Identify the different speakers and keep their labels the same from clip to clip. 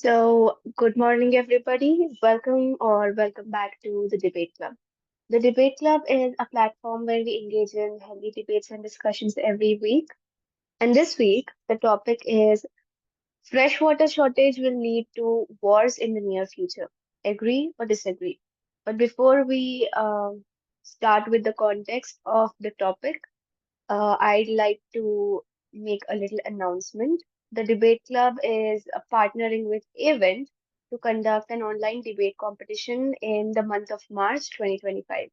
Speaker 1: Good morning, everybody. Welcome back to the Debate Club. The Debate Club is a platform where we engage in healthy debates and discussions every week. And this week, the topic is freshwater shortage will lead to wars in the near future. Agree or disagree? But before we start with the context of the topic, I'd like to make a little announcement. The Debate Club is partnering with Event to conduct an online debate competition in the month of March 2025.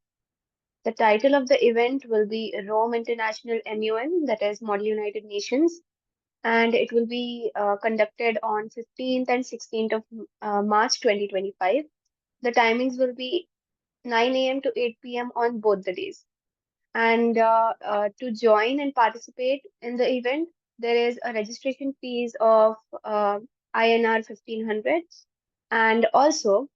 Speaker 1: The title of the event will be Rome International MUN, that is Model United Nations, and it will be conducted on 15th and 16th of March 2025. The timings will be 9 a.m. to 8 p.m. on both the days. And to join and participate in the event, there is a registration fees of INR 1500. And also,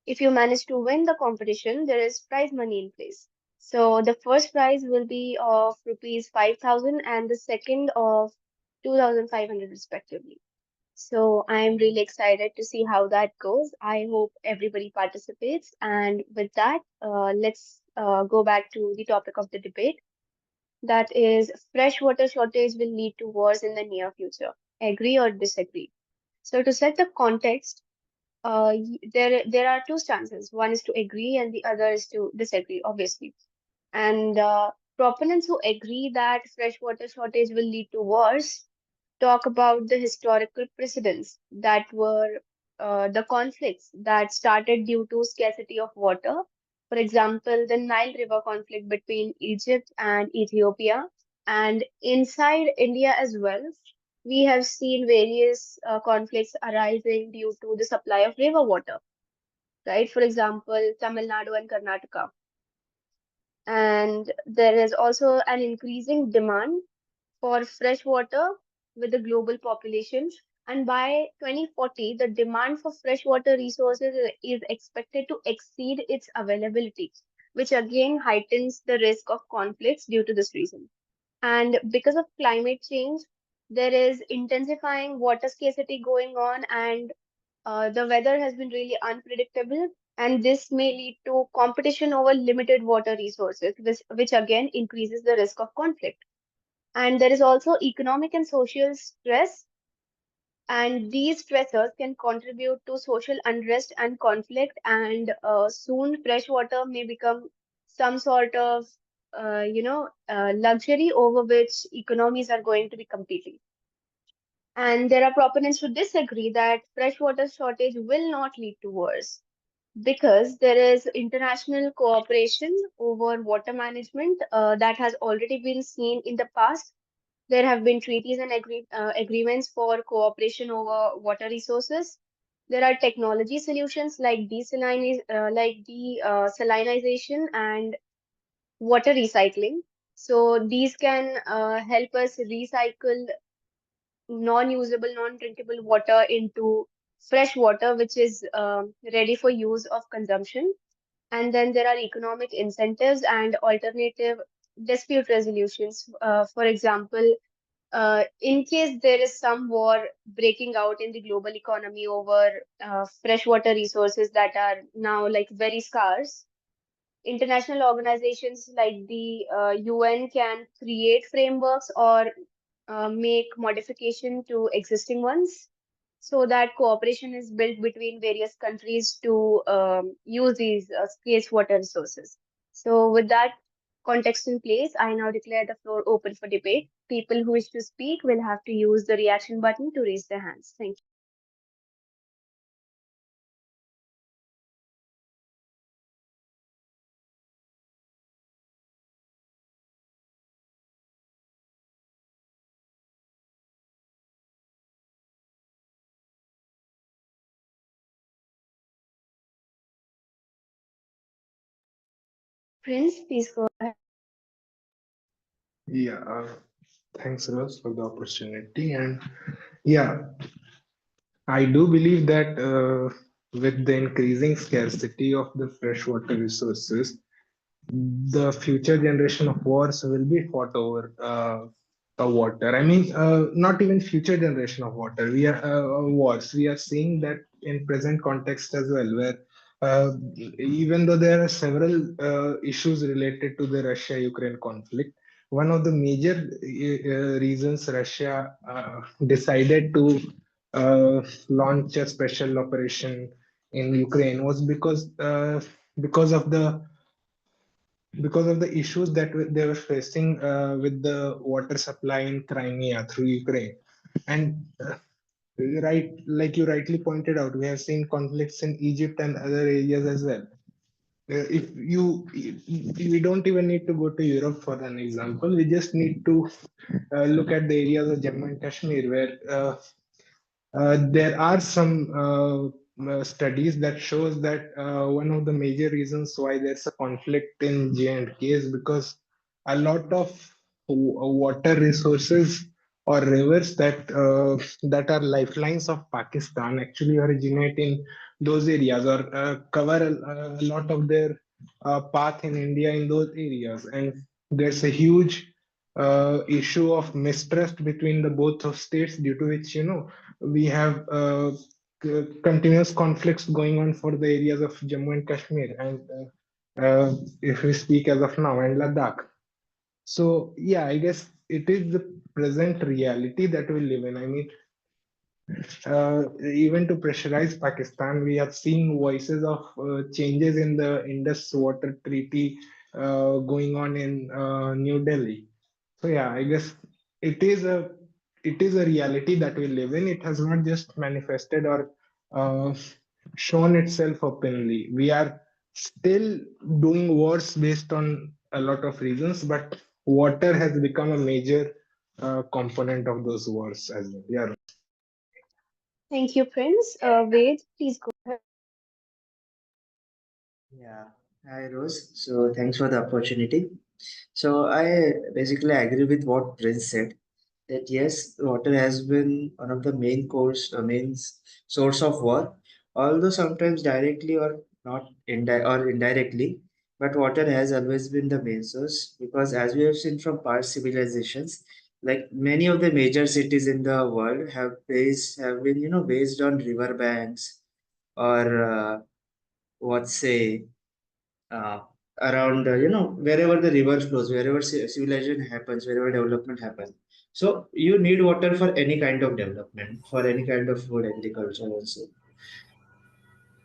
Speaker 1: if you manage to win the competition, there is prize money in place. So the first prize will be of rupees 5,000 and the second of 2,500 respectively. So I'm really excited to see how that goes. I hope everybody participates. And with that, let's go back to the topic of the debate. That is, freshwater shortage will lead to wars in the near future. Agree or disagree? So to set the context, there are two stances. One is to agree, and the other is to disagree, obviously. And proponents who agree that freshwater shortage will lead to wars talk about the historical precedents that were the conflicts that started due to scarcity of water. For example, the Nile River conflict between Egypt and Ethiopia, and inside India as well. We have seen various conflicts arising due to the supply of river water, right? For example, Tamil Nadu and Karnataka. And there is also an increasing demand for fresh water with the global population. And by 2040, the demand for freshwater resources is expected to exceed its availability, which again heightens the risk of conflicts due to this reason. And because of climate change, there is intensifying water scarcity going on, and the weather has been really unpredictable. And this may lead to competition over limited water resources, which again increases the risk of conflict. And there is also economic and social stress, and these stressors can contribute to social unrest and conflict. And soon, fresh water may become some sort of, luxury over which economies are going to be competing. And there are proponents who disagree that freshwater shortage will not lead to wars because there is international cooperation over water management that has already been seen in the past. There have been treaties and agreements for cooperation over water resources. There are technology solutions like desalinization and water recycling. So these can help us recycle non-usable, non-drinkable water into fresh water, which is ready for use of consumption. And then there are economic incentives and alternative dispute resolutions. For example, in case there is some war breaking out in the global economy over freshwater resources that are now like very scarce, international organizations like the UN can create frameworks or make modification to existing ones so that cooperation is built between various countries to use these scarce water resources. So, with that context in place, I now declare the floor open for debate. People who wish to speak will have to use the reaction button to raise their hands. Thank you. Prince, please go ahead.
Speaker 2: Yeah, thanks, Rose, for the opportunity. And yeah, I do believe that with the increasing scarcity of the freshwater resources, the future generation of wars will be fought over. water. I mean, not even future generation of water. We are wars. We are seeing that in present context as well, where even though there are several issues related to the Russia-Ukraine conflict, one of the major reasons Russia decided to launch a special operation in Ukraine was because of the issues that they were facing with the water supply in Crimea through Ukraine. And right, like you rightly pointed out, we have seen conflicts in Egypt and other areas as well. If you, we don't even need to go to Europe for an example. We just need to look at the areas of Jammu and Kashmir where there are some studies that shows that one of the major reasons why there's a conflict in J&K is because a lot of water resources or rivers that are lifelines of Pakistan actually originate in those areas or cover a lot of their path in India in those areas, and there's a huge issue of mistrust between the both of states, due to which we have continuous conflicts going on for the areas of Jammu and Kashmir, and if we speak as of now, and Ladakh. So yeah, I guess it is the present reality that we live in. I mean, even to pressurize Pakistan, we have seen voices of changes in the Indus Water Treaty going on in New Delhi. So yeah, I guess it is a reality that we live in. It has not just manifested or uh, shown itself openly. We are still doing wars based on a lot of reasons, but water has become a major component of those wars as well. Yeah.
Speaker 1: Thank you, Prince. Ved, please go ahead.
Speaker 3: Yeah, hi Rose. So thanks for the opportunity. So I basically agree with what Prince said that yes, water has been one of the source of war, although sometimes directly or not or indirectly, but water has always been the main source because as we have seen from past civilizations, like many of the major cities in the world have been based on river banks or what say uh, around wherever the river flows, wherever civilization happens, wherever development happens. So you need water for any kind of development, for any kind of food, agriculture also.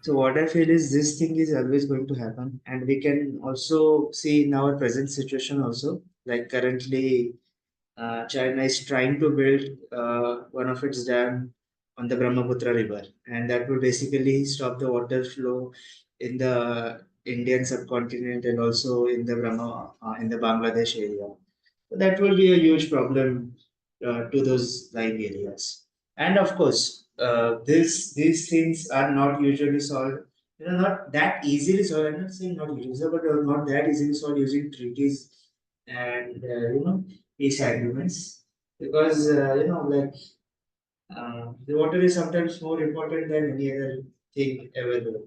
Speaker 3: So what I feel is this thing is always going to happen, and we can also see in our present situation also, like currently China is trying to build one of its dam on the Brahmaputra River, and that will basically stop the water flow in the Indian subcontinent and also in the in the Bangladesh area. So that will be a huge problem to those lying areas. And of course, these things are not usually solved. Not that easily solved. I'm not saying not easily solved, but not that easily solved using treaties and peace agreements because like the water is sometimes more important than any other thing ever do.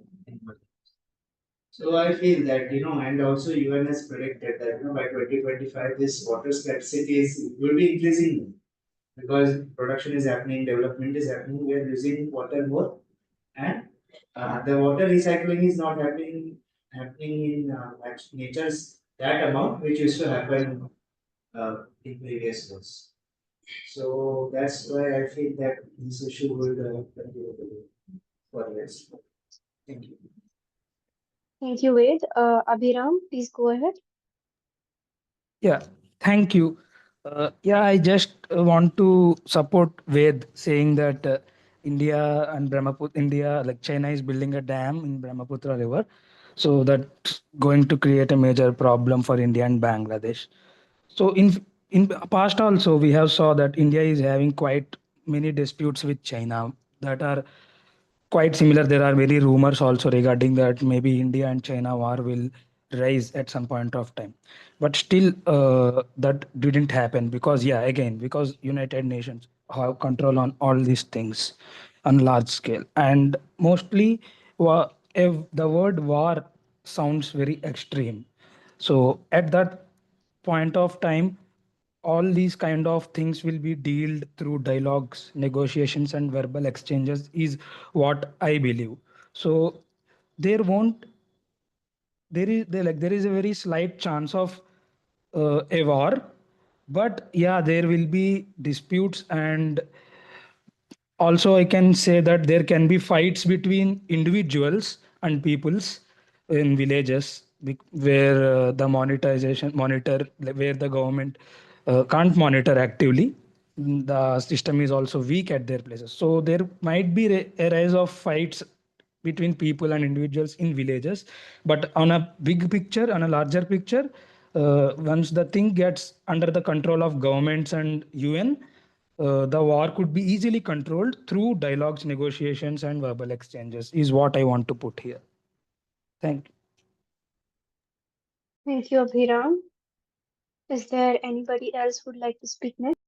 Speaker 3: So I feel that and also UN has predicted that by 2025 this water scarcity will be increasing because production is happening, development is happening, we are using water more, and the water recycling is not happening in nature's that amount which used to happen in previous years. So that's why I feel that this issue will continue to be for years. Thank you.
Speaker 1: Thank you, Ved. Abhiram, please go ahead.
Speaker 4: Yeah, thank you. Yeah, I just want to support Ved saying that India, like China is building a dam in Brahmaputra River. So that's going to create a major problem for India and Bangladesh. So in past also we have saw that India is having quite many disputes with China that are quite similar. There are many rumors also regarding that maybe India and China war will rise at some point of time, but still that didn't happen because yeah, again because United Nations have control on all these things on large scale, and mostly if the word war sounds very extreme, so at that point of time all these kind of things will be dealt through dialogues, negotiations, and verbal exchanges, is what I believe. So there won't there is a very slight chance of a war, but yeah, there will be disputes, and also I can say that there can be fights between individuals and peoples in villages, where the monetization monitor where the government can't monitor actively. The system is also weak at their places, so there might be a rise of fights between people and individuals in villages. But on a big picture, on a larger picture, once the thing gets under the control of governments and UN, the war could be easily controlled through dialogues, negotiations, and verbal exchanges, is what I want to put here. Thank you.
Speaker 1: Thank you, Abhiram. Is there anybody else who'd like to speak next?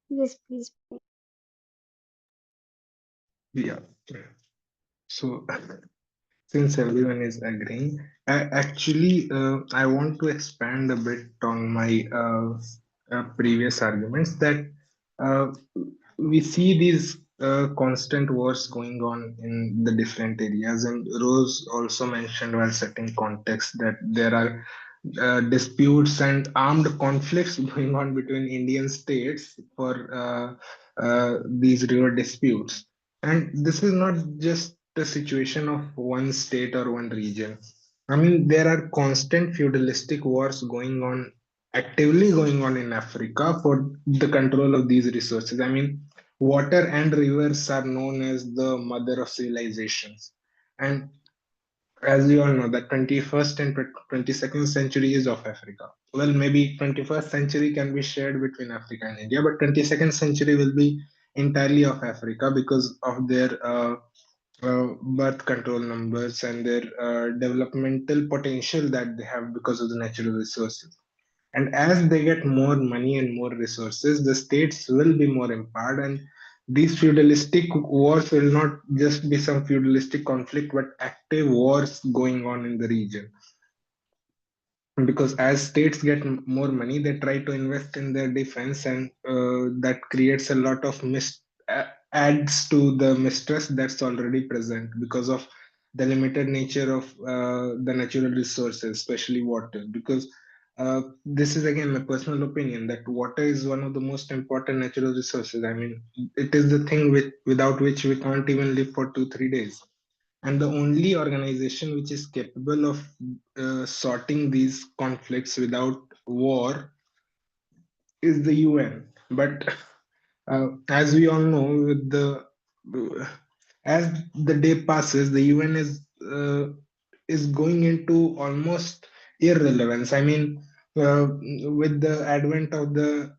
Speaker 1: Yes, please.
Speaker 2: Yeah. So since everyone is agreeing, I want to expand a bit on my previous arguments that uh, we see these constant wars going on in the different areas, and Rose also mentioned while setting context that there are disputes and armed conflicts going on between Indian states for these river disputes. And this is not just the situation of one state or one region. I mean, there are constant feudalistic wars going on, actively going on in Africa for the control of these resources. I mean, water and rivers are known as the mother of civilizations. And as you all know, the 21st and 22nd century is of Africa. Well, maybe 21st century can be shared between Africa and India, but 22nd century will be entirely of Africa because of their birth control numbers and their developmental potential that they have because of the natural resources. And as they get more money and more resources, the states will be more empowered. And these feudalistic wars will not just be some feudalistic conflict, but active wars going on in the region. Because as states get more money, they try to invest in their defense, and that creates a lot of adds to the mistrust that's already present because of the limited nature of the natural resources, especially water. Because this is again my personal opinion that water is one of the most important natural resources. I mean, it is the thing without which we can't even live for 2 3 days, and the only organization which is capable of sorting these conflicts without war is the UN. But as we all know, with the as the day passes, the UN is going into almost irrelevance. I mean, with the advent of the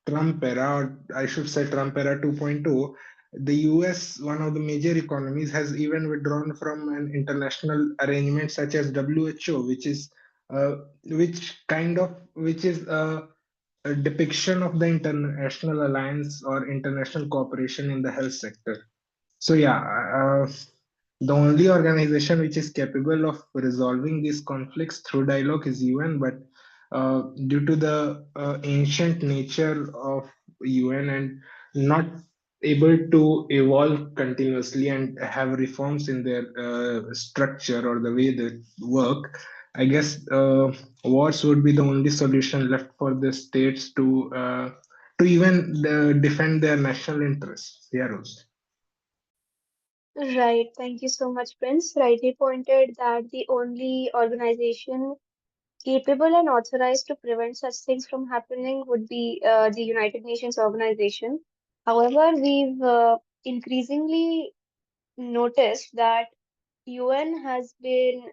Speaker 2: Trump era, or I should say Trump era 2.0, the US, one of the major economies, has even withdrawn from an international arrangement such as WHO, which is a depiction of the international alliance or international cooperation in the health sector. So yeah, the only organization which is capable of resolving these conflicts through dialogue is UN. But due to the ancient nature of UN and not able to evolve continuously and have reforms in their structure or the way they work, I guess wars would be the only solution left for the states to even defend their national interests. Yeah, Rose.
Speaker 1: Right. Thank you so much, Prince. Rightly pointed that the only organization capable and authorized to prevent such things from happening would be the United Nations organization. However, we've increasingly noticed that UN has been,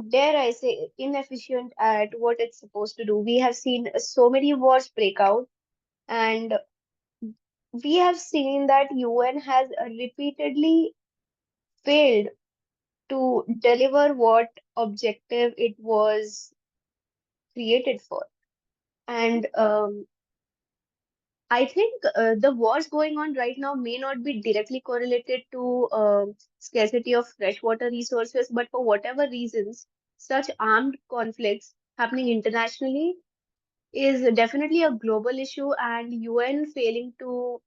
Speaker 1: dare I say, inefficient at what it's supposed to do. We have seen so many wars break out, and we have seen that UN has repeatedly failed to deliver what objective it was created for. And I think the wars going on right now may not be directly correlated to scarcity of freshwater resources, but for whatever reasons, such armed conflicts happening internationally is definitely a global issue, and UN failing to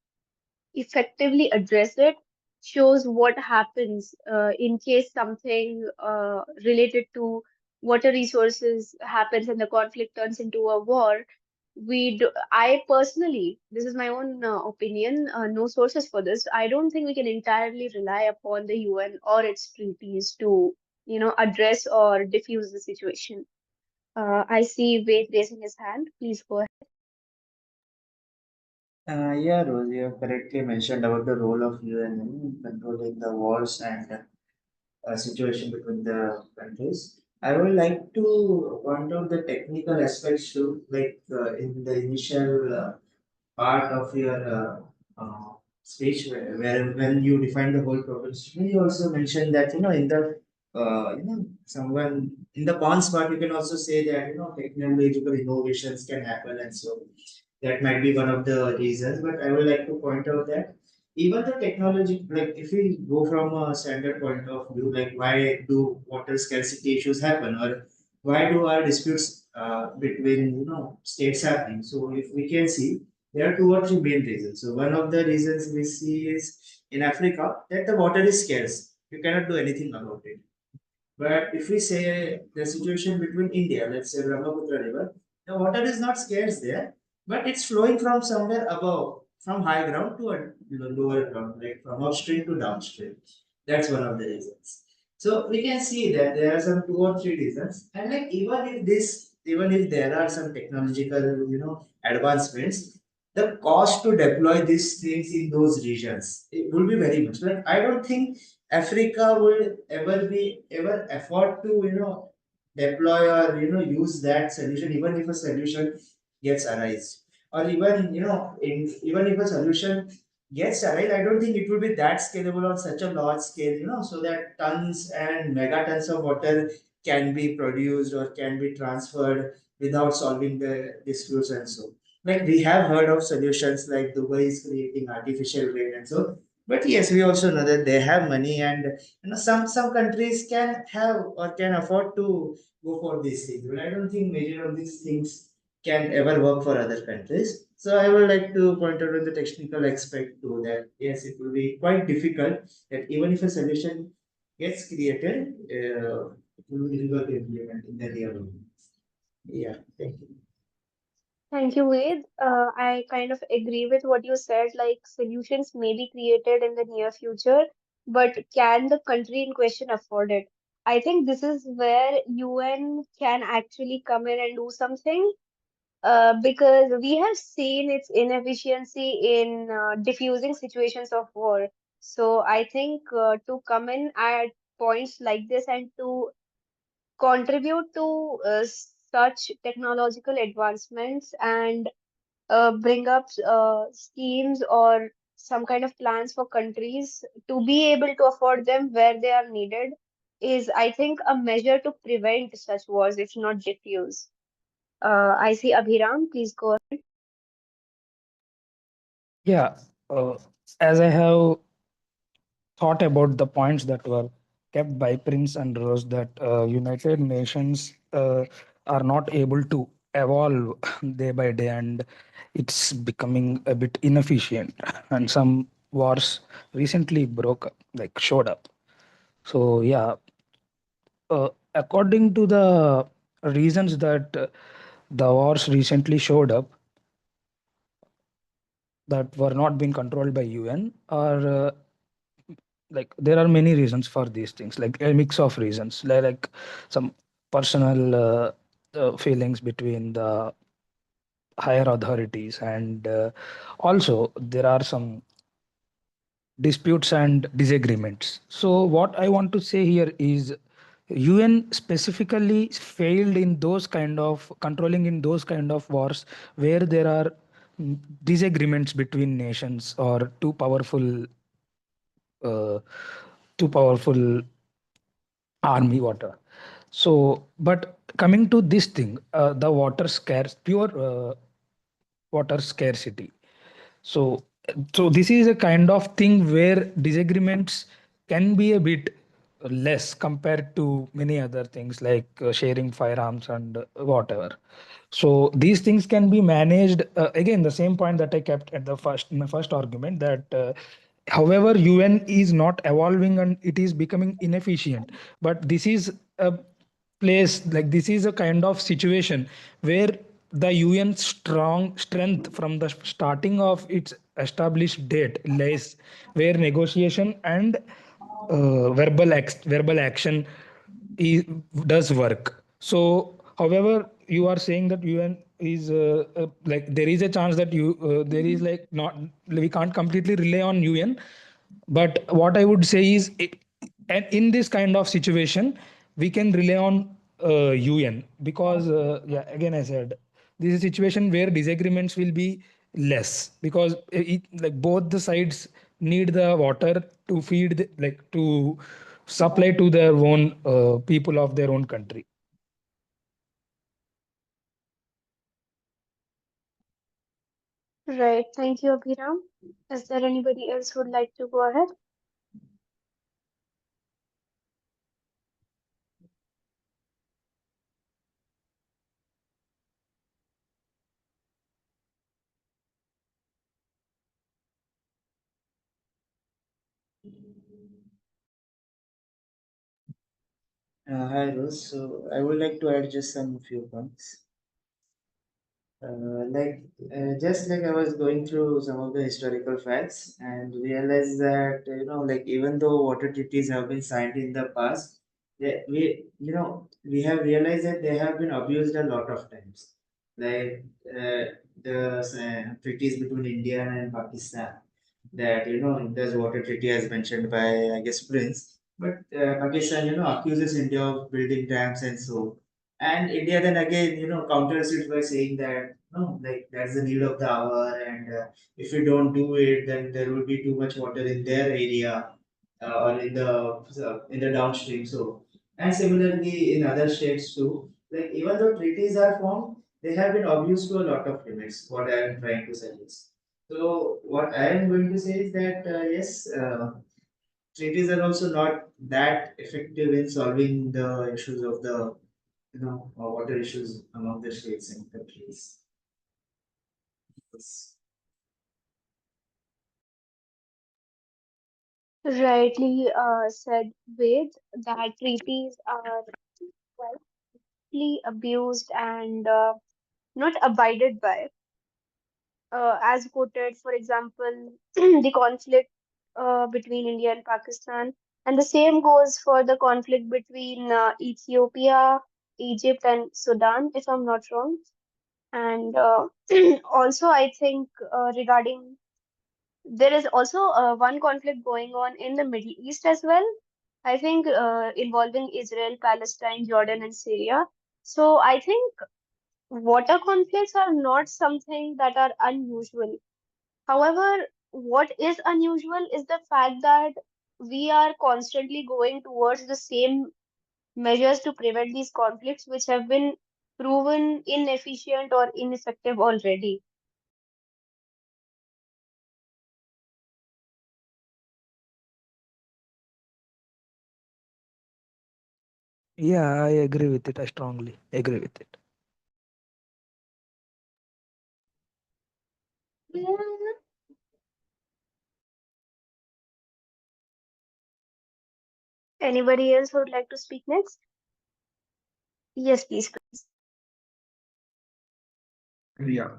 Speaker 1: effectively address it shows what happens in case something related to water resources happens and the conflict turns into a war. I personally, this is my own opinion, no sources for this. I don't think we can entirely rely upon the UN or its treaties to, address or diffuse the situation. I see Wade raising his hand. Please go ahead.
Speaker 3: Yeah, Rose, you have correctly mentioned about the role of UN in controlling the wars and situation between the countries. I would like to point out the technical aspects too, like in the initial part of your speech, where when you define the whole problem, you also mentioned that in the someone in the cons part, you can also say that technological innovations can happen, and so that might be one of the reasons. But I would like to point out that even the technology, like if we go from a standard point of view, like why do water scarcity issues happen, or why do our disputes between states happening? So if we can see, there are two or three main reasons. So one of the reasons we see is in Africa that the water is scarce. You cannot do anything about it. But if we say the situation between India, let's say Brahmaputra River, the water is not scarce there, but it's flowing from somewhere above, from high ground to a lower ground, like from upstream to downstream. That's one of the reasons. So we can see that there are some two or three reasons, and like even if there are some technological, advancements, the cost to deploy these things in those regions it will be very much. Like I don't think Africa will ever afford to deploy or use that solution, even if a solution gets arise, or even even if a solution gets arise, I don't think it will be that scalable on such a large scale, so that tons and megatons of water can be produced or can be transferred without solving the disputes and so. Like we have heard of solutions like Dubai is creating artificial rain and so, but yes, we also know that they have money, and some countries can have or can afford to go for these things. But I don't think major of these things can ever work for other countries. So I would like to point out on the technical aspect too, that yes, it will be quite difficult that even if a solution gets created, it will be difficult to implement in the real world. Yeah, thank you.
Speaker 1: Thank you, Ved. I kind of agree with what you said, like solutions may be created in the near future, but can the country in question afford it? I think this is where UN can actually come in and do something, because we have seen its inefficiency in diffusing situations of war. So I think to come in at points like this and to contribute to such technological advancements and bring up schemes or some kind of plans for countries to be able to afford them where they are needed is, I think, a measure to prevent such wars, if not diffuse. I see Abhiram, please go ahead.
Speaker 4: Yeah, uh, as I have thought about the points that were kept by Prince and Rose, that United Nations are not able to evolve day by day, and it's becoming a bit inefficient. And some wars recently broke up, like showed up. So yeah, according to the reasons that the wars recently showed up that were not being controlled by UN, are like there are many reasons for these things, like a mix of reasons, like some personal feelings between the higher authorities, and also there are some disputes and disagreements. So what I want to say here is UN specifically failed in those kind of controlling in those kind of wars where there are disagreements between nations or uh, too powerful army water. So but coming to this thing, the water scarce pure water scarcity, So, so this is a kind of thing where disagreements can be a bit less compared to many other things like sharing firearms and whatever. So these things can be managed. Again, the same point that I kept at the first, my first argument, that however UN is not evolving and it is becoming inefficient. But this is a place, like this is a kind of situation where the UN strong strength from the starting of its established date lies where negotiation and verbal action is, does work. So, however, you are saying that UN is like there is a chance that you there is like not, we can't completely rely on UN. But what I would say is, and in this kind of situation, we can rely on UN because yeah, again I said this is a situation where disagreements will be less because like both the sides need the water to feed like to supply to their own people of their own country.
Speaker 1: Right. Thank you, Abhiram. Is there anybody else who would like to go ahead?
Speaker 3: Hi, Rose. So I would like to add just some few points. Just like I was going through some of the historical facts and realized that like even though water treaties have been signed in the past, we have realized that they have been abused a lot of times. Like the treaties between India and Pakistan, that there's water treaty as mentioned by I guess Prince, but Pakistan accuses India of building dams and so, and India then again counters it by saying that no, like that's the need of the hour, and if we don't do it, then there will be too much water in their area or in the downstream. So, and similarly in other states too. Like even though treaties are formed, they have been abused to a lot of limits. What I am trying to suggest. So what I am going to say is that yes, treaties are also not that effective in solving the issues of the water issues among the states and countries. Yes.
Speaker 1: Rightly said, Ved, that treaties are widely abused and not abided by. As quoted, for example, the conflict between India and Pakistan. And the same goes for the conflict between Ethiopia, Egypt, and Sudan, if I'm not wrong. And also, I think regarding there is also one conflict going on in the Middle East as well. I think involving Israel, Palestine, Jordan, and Syria. So I think water conflicts are not something that are unusual. However, what is unusual is the fact that we are constantly going towards the same measures to prevent these conflicts, which have been proven inefficient or ineffective already.
Speaker 4: Yeah, I agree with it. I strongly agree with it.
Speaker 1: Anybody else who would like to speak next? Yes, please.
Speaker 2: Yeah.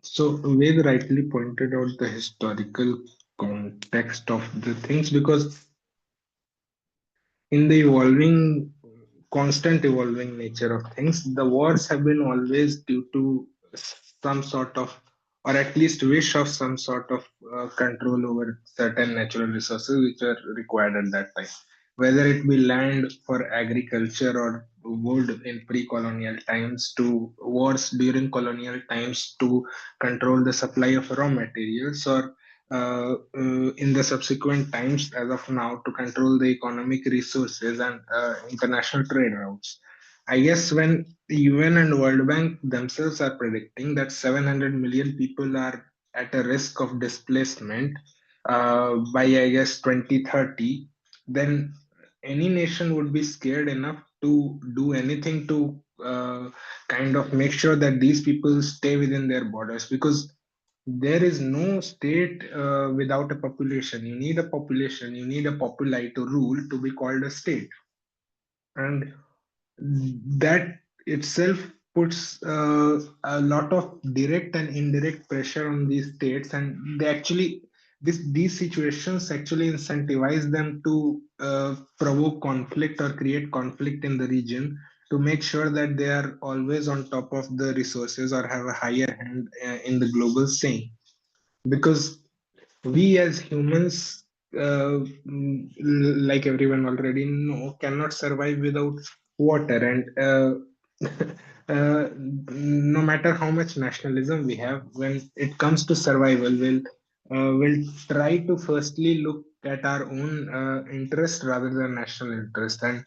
Speaker 2: So Ved rightly pointed out the historical context of the things because in the constant evolving nature of things, the wars have been always due to some sort of, or at least wish of some sort of control over certain natural resources which are required at that time. Whether it be land for agriculture or wood in pre-colonial times to wars during colonial times to control the supply of raw materials or in the subsequent times as of now to control the economic resources and international trade routes. I guess when the UN and World Bank themselves are predicting that 700 million people are at a risk of displacement by, I guess, 2030, then any nation would be scared enough to do anything to kind of make sure that these people stay within their borders, because there is no state without a population. You need a population, you need a populi to rule to be called a state. And that itself puts a lot of direct and indirect pressure on these states, and they actually these situations actually incentivize them to provoke conflict or create conflict in the region to make sure that they are always on top of the resources or have a higher hand in the global scene. Because we as humans, like everyone already know, cannot survive without water. And no matter how much nationalism we have, when it comes to survival, we'll try to firstly look at our own interest rather than national interest. And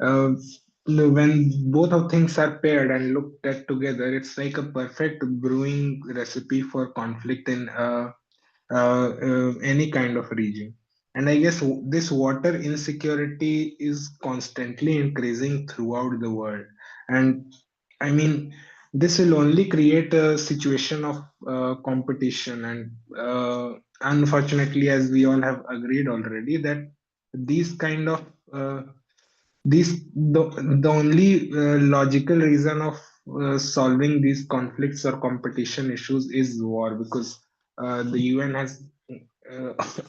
Speaker 2: uh, when both of things are paired and looked at together, it's like a perfect brewing recipe for conflict in any kind of region. And I guess this water insecurity is constantly increasing throughout the world. And I mean, this will only create a situation of competition. And unfortunately, as we all have agreed already, that these kind of these the only logical reason of solving these conflicts or competition issues is war, because the UN has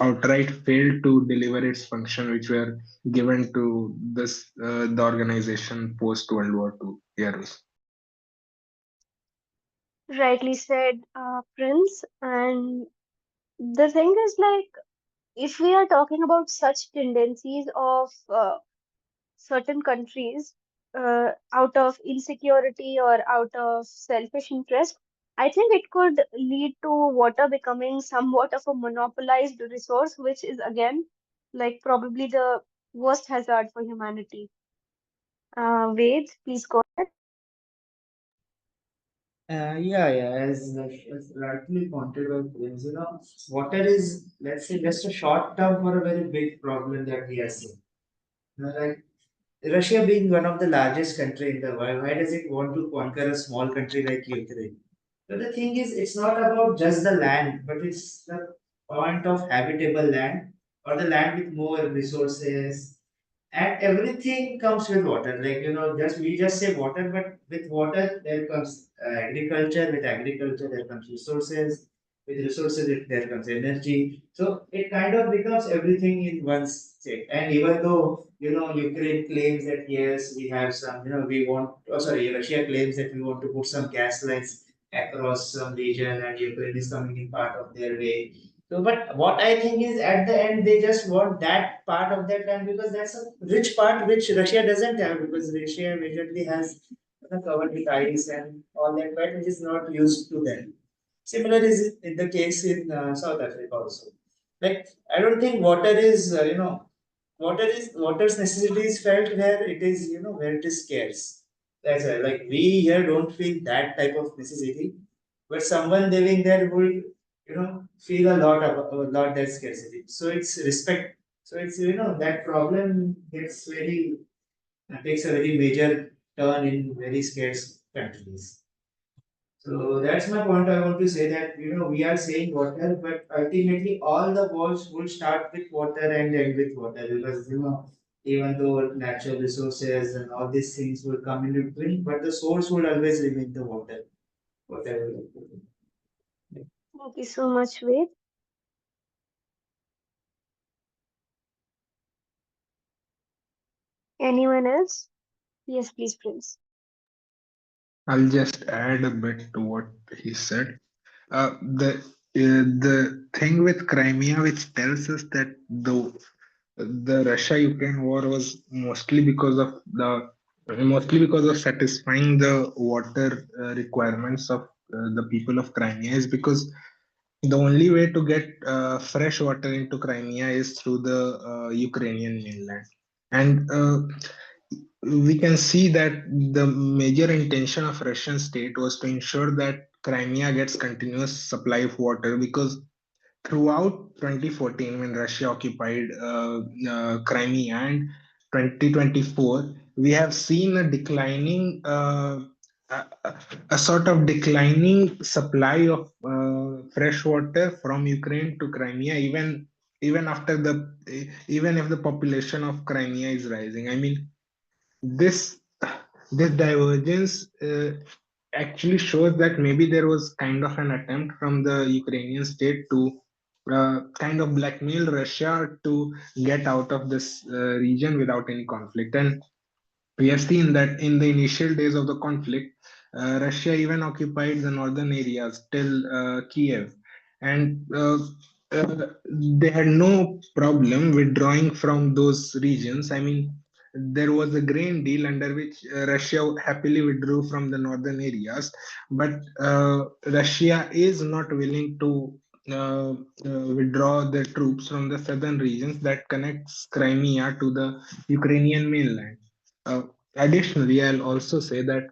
Speaker 2: outright failed to deliver its function which were given to this the organization post World War II years.
Speaker 1: Rightly said, Prince. And the thing is, like, if we are talking about such tendencies of certain countries out of insecurity or out of selfish interest, I think it could lead to water becoming somewhat of a monopolized resource, which is again like probably the worst hazard for humanity. Ved, please go ahead.
Speaker 3: Yeah, as rightly pointed out, Prince, water is, let's say, just a short term for a very big problem that we are seeing. Like Russia being one of the largest country in the world, why does it want to conquer a small country like Ukraine? But the thing is, it's not about just the land, but it's the point of habitable land or the land with more resources, and everything comes with water. Like just we just say water, but with water there comes agriculture. With agriculture there comes resources. With resources there comes energy. So it kind of becomes everything in one state. And even though Ukraine claims that yes, we have some, we want, oh sorry, Russia claims that we want to put some gas lines across some region, and Ukraine is coming in part of their way. So, but what I think is at the end they just want that part of that land because that's a rich part which Russia doesn't have, because Russia majorly has covered with ice and all that, but which is not used to them. Similar is in the case in South Africa also. Like I don't think water is water's necessity is felt where it is, where it is scarce. That's why, like we here don't feel that type of necessity, but someone living there will, feel a lot that scarcity. So it's respect. So it's, that problem gets very takes a very major turn in very scarce countries. So that's my point. I want to say that we are saying water, but ultimately all the wars will start with water and end with water, because even though natural resources and all these things will come in between, but the source will always remain the water. Whatever.
Speaker 1: Thank you so much, Ved. Anyone else? Yes, please, Prince.
Speaker 2: I'll just add a bit to what he said. The thing with Crimea, which tells us that the Russia-Ukraine war was mostly because of satisfying the water requirements of the people of Crimea, is because the only way to get fresh water into Crimea is through the Ukrainian mainland. And we can see that the major intention of Russian state was to ensure that Crimea gets continuous supply of water, because throughout 2014, when Russia occupied Crimea, and 2024, we have seen a declining, a sort of declining supply of fresh water from Ukraine to Crimea, even after even if the population of Crimea is rising. I mean, this this divergence actually shows that maybe there was kind of an attempt from the Ukrainian state to kind of blackmail Russia to get out of this region without any conflict. And we have seen that in the initial days of the conflict, Russia even occupied the northern areas till Kiev, and they had no problem withdrawing from those regions. I mean, there was a grain deal under which Russia happily withdrew from the northern areas, but Russia is not willing to withdraw the troops from the southern regions that connects Crimea to the Ukrainian mainland. Uh, Additionally, I'll also say that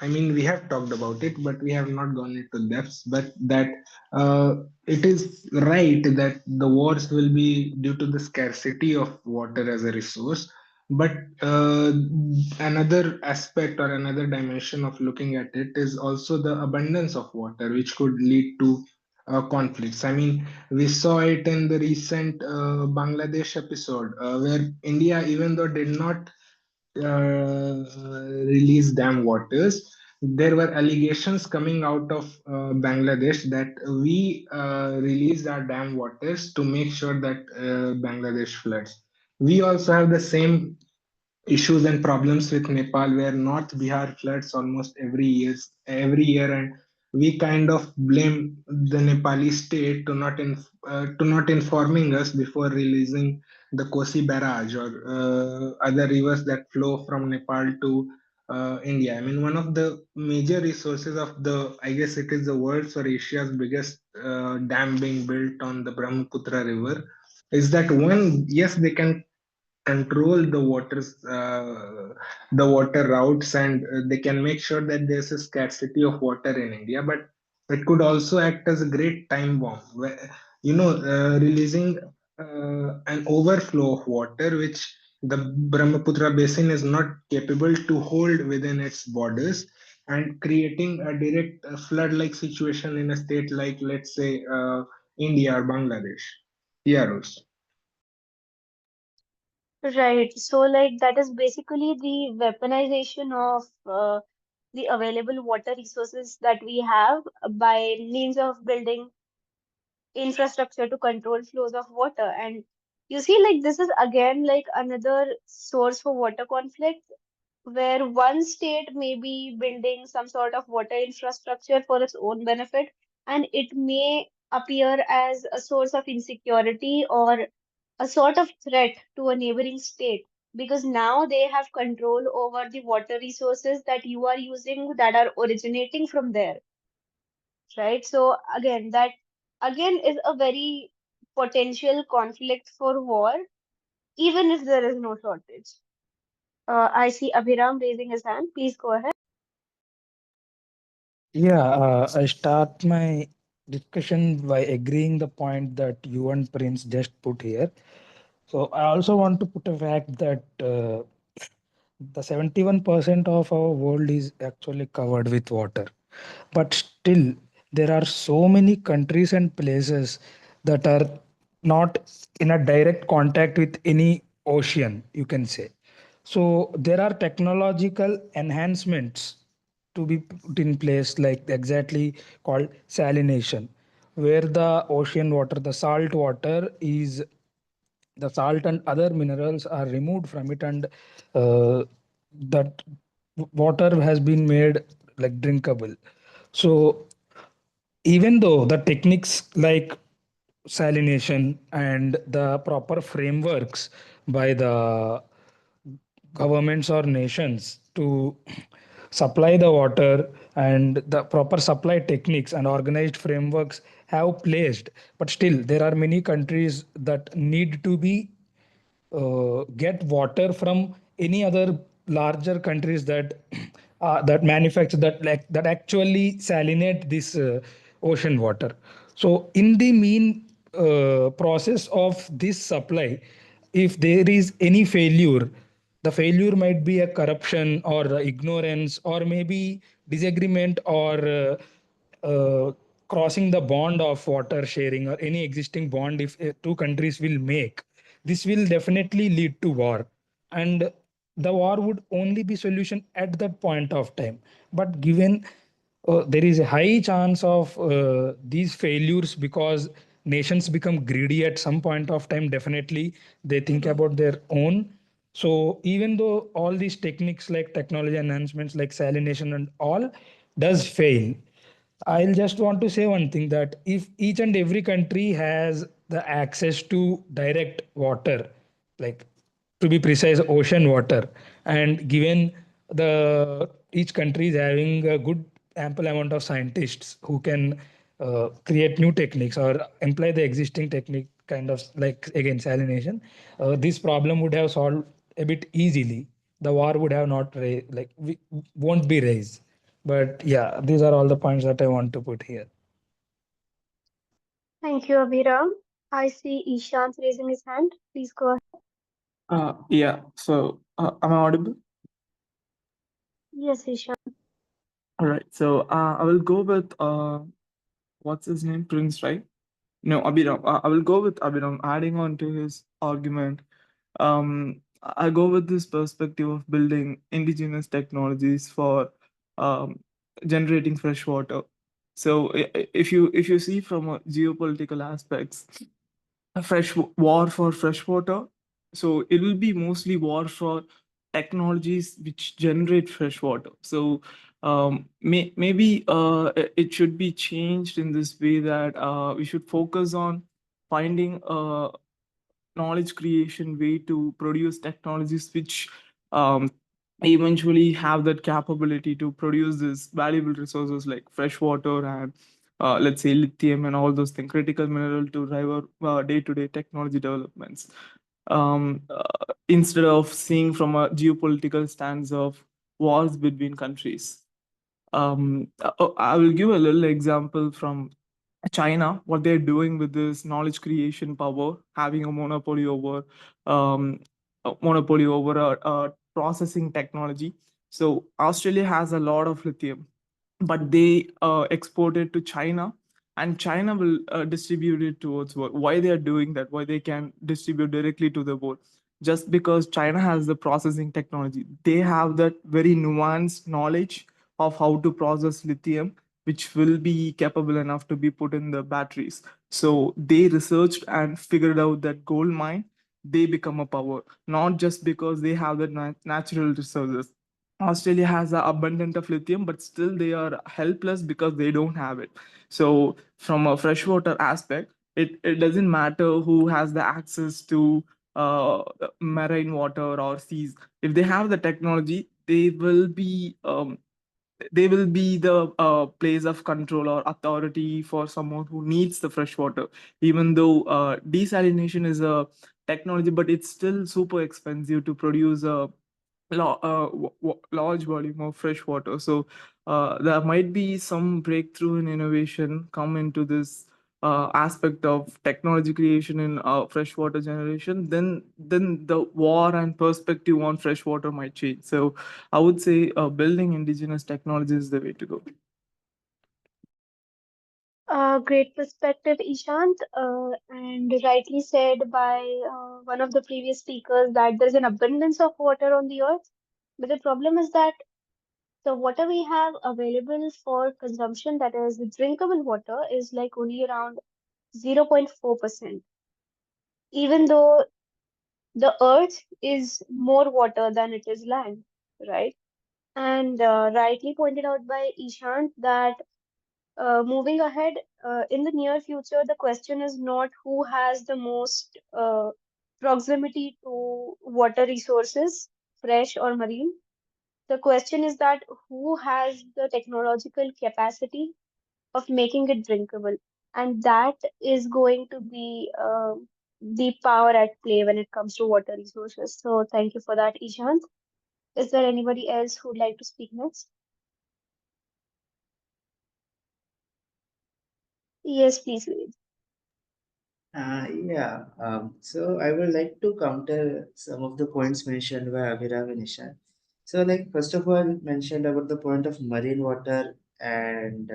Speaker 2: I mean, we have talked about it, but we have not gone into depths. But that it is right that the wars will be due to the scarcity of water as a resource. But another aspect or another dimension of looking at it is also the abundance of water, which could lead to conflicts. I mean, we saw it in the recent Bangladesh episode, where India, even though did not release dam waters, there were allegations coming out of Bangladesh that we released our dam waters to make sure that Bangladesh floods. We also have the same issues and problems with Nepal, where North Bihar floods almost every year, and we kind of blame the Nepali state to not informing us before releasing the Kosi barrage or other rivers that flow from Nepal to India. I mean, one of the major resources of I guess it is the world's or Asia's biggest dam being built on the Brahmaputra River. Is that one? Yes, they can control the water routes, and they can make sure that there's a scarcity of water in India, but it could also act as a great time bomb, where, releasing an overflow of water which the Brahmaputra basin is not capable to hold within its borders, and creating a direct flood like situation in a state like, let's say, India or Bangladesh. Yeah, Rose.
Speaker 1: Right. So, like, that is basically the weaponization of the available water resources that we have by means of building infrastructure to control flows of water. And you see, like, this is again like another source for water conflict, where one state may be building some sort of water infrastructure for its own benefit, and it may appear as a source of insecurity or a sort of threat to a neighboring state, because now they have control over the water resources that you are using that are originating from there, right? So again, that again is a very potential conflict for war, even if there is no shortage. I see Abhiram raising his hand. Please go ahead.
Speaker 4: Yeah, I start my discussion by agreeing the point that you and Prince just put here. So I also want to put a fact that the 71% of our world is actually covered with water. But still, there are so many countries and places that are not in a direct contact with any ocean, you can say. So there are technological enhancements to be put in place, like exactly called salination, where the ocean water, the salt water, is the salt and other minerals are removed from it, and that water has been made like drinkable. So even though the techniques like salination and the proper frameworks by the governments or nations to supply the water, and the proper supply techniques and organized frameworks have placed, but still there are many countries that need to be get water from any other larger countries that that manufacture that actually salinate this ocean water. So in the mean process of this supply, if there is any failure, the failure might be a corruption or ignorance or maybe disagreement or crossing the bond of water sharing or any existing bond if two countries will make, this will definitely lead to war. And the war would only be solution at that point of time. But given there is a high chance of these failures because nations become greedy at some point of time, definitely they think about their own. So even though all these techniques like technology enhancements like salination and all does fail, I'll just want to say one thing, that if each and every country has the access to direct water, like to be precise, ocean water, and given the each country is having a good ample amount of scientists who can create new techniques or employ the existing technique, kind of like again salination, this problem would have solved a bit easily. The war would have not won't be raised. But yeah, these are all the points that I want to put here.
Speaker 1: Thank you, Abhiram. I see Ishant raising his hand. Please go ahead.
Speaker 5: Yeah. So, am I audible?
Speaker 1: Yes, Ishant.
Speaker 5: All right. So, I will go with what's his name? Prince, right? No, Abhiram. I will go with Abhiram. Adding on to his argument, I go with this perspective of building indigenous technologies for um, generating fresh water. So, if you see from a geopolitical aspects, a war for fresh water. So it will be mostly war for technologies which generate fresh water. So maybe it should be changed in this way that we should focus on finding a knowledge creation way to produce technologies which um, eventually have that capability to produce these valuable resources like fresh water and let's say lithium and all those things, critical mineral to drive our day-to-day technology developments. Instead of seeing from a geopolitical stance of wars between countries. I will give a little example from China, what they're doing with this knowledge creation power, having a um, monopoly over processing technology. So Australia has a lot of lithium, but they export it to China, and China will distribute it towards world. Why they are doing that? Why they can distribute directly to the world? Just because China has the processing technology, they have that very nuanced knowledge of how to process lithium, which will be capable enough to be put in the batteries. So they researched and figured out that gold mine, they become a power, not just because they have the natural resources. Australia has an abundance of lithium, but still they are helpless because they don't have it. So, from a freshwater aspect, it doesn't matter who has the access to marine water or seas. If they have the technology, they will be the place of control or authority for someone who needs the fresh water. Even though desalination is a technology, but it's still super expensive to produce a large volume of fresh water. So there might be some breakthrough in innovation come into this aspect of technology creation in freshwater generation. Then the war and perspective on freshwater might change. So I would say building indigenous technology is the way to go.
Speaker 1: Great perspective, Ishant. And rightly said by one of the previous speakers that there's an abundance of water on the earth. But the problem is that the water we have available for consumption, that is the drinkable water, is like only around 0.4%, even though the earth is more water than it is land, right? And rightly pointed out by Ishant that moving ahead in the near future, the question is not who has the most proximity to water resources, fresh or marine. The question is that who has the technological capacity of making it drinkable, and that is going to be the power at play when it comes to water resources. So thank you for that, Ishant. Is there anybody else who'd like to speak next? Yes, please, Ved.
Speaker 3: Yeah, so I would like to counter some of the points mentioned by Abhirav and Ishan. So, like, first of all, mentioned about the point of marine water and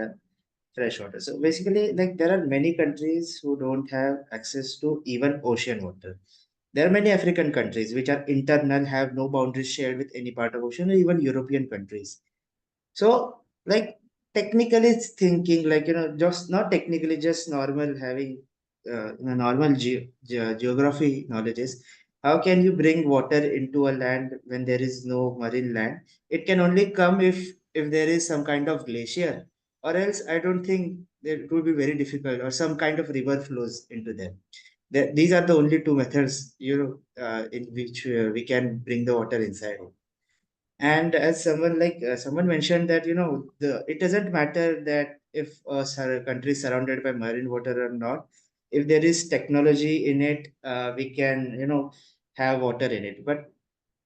Speaker 3: fresh water. So, basically, like, there are many countries who don't have access to even ocean water. There are many African countries which are internal, have no boundaries shared with any part of ocean, or even European countries. So, like technically it's thinking, like just not technically, just normal having normal geography knowledges. How can you bring water into a land when there is no marine land? It can only come if there is some kind of glacier, or else I don't think that it will be very difficult, or some kind of river flows into them. These are the only two methods, in which we can bring the water inside. And as someone someone mentioned that the it doesn't matter that if a country is surrounded by marine water or not. If there is technology in it, we can have water in it. But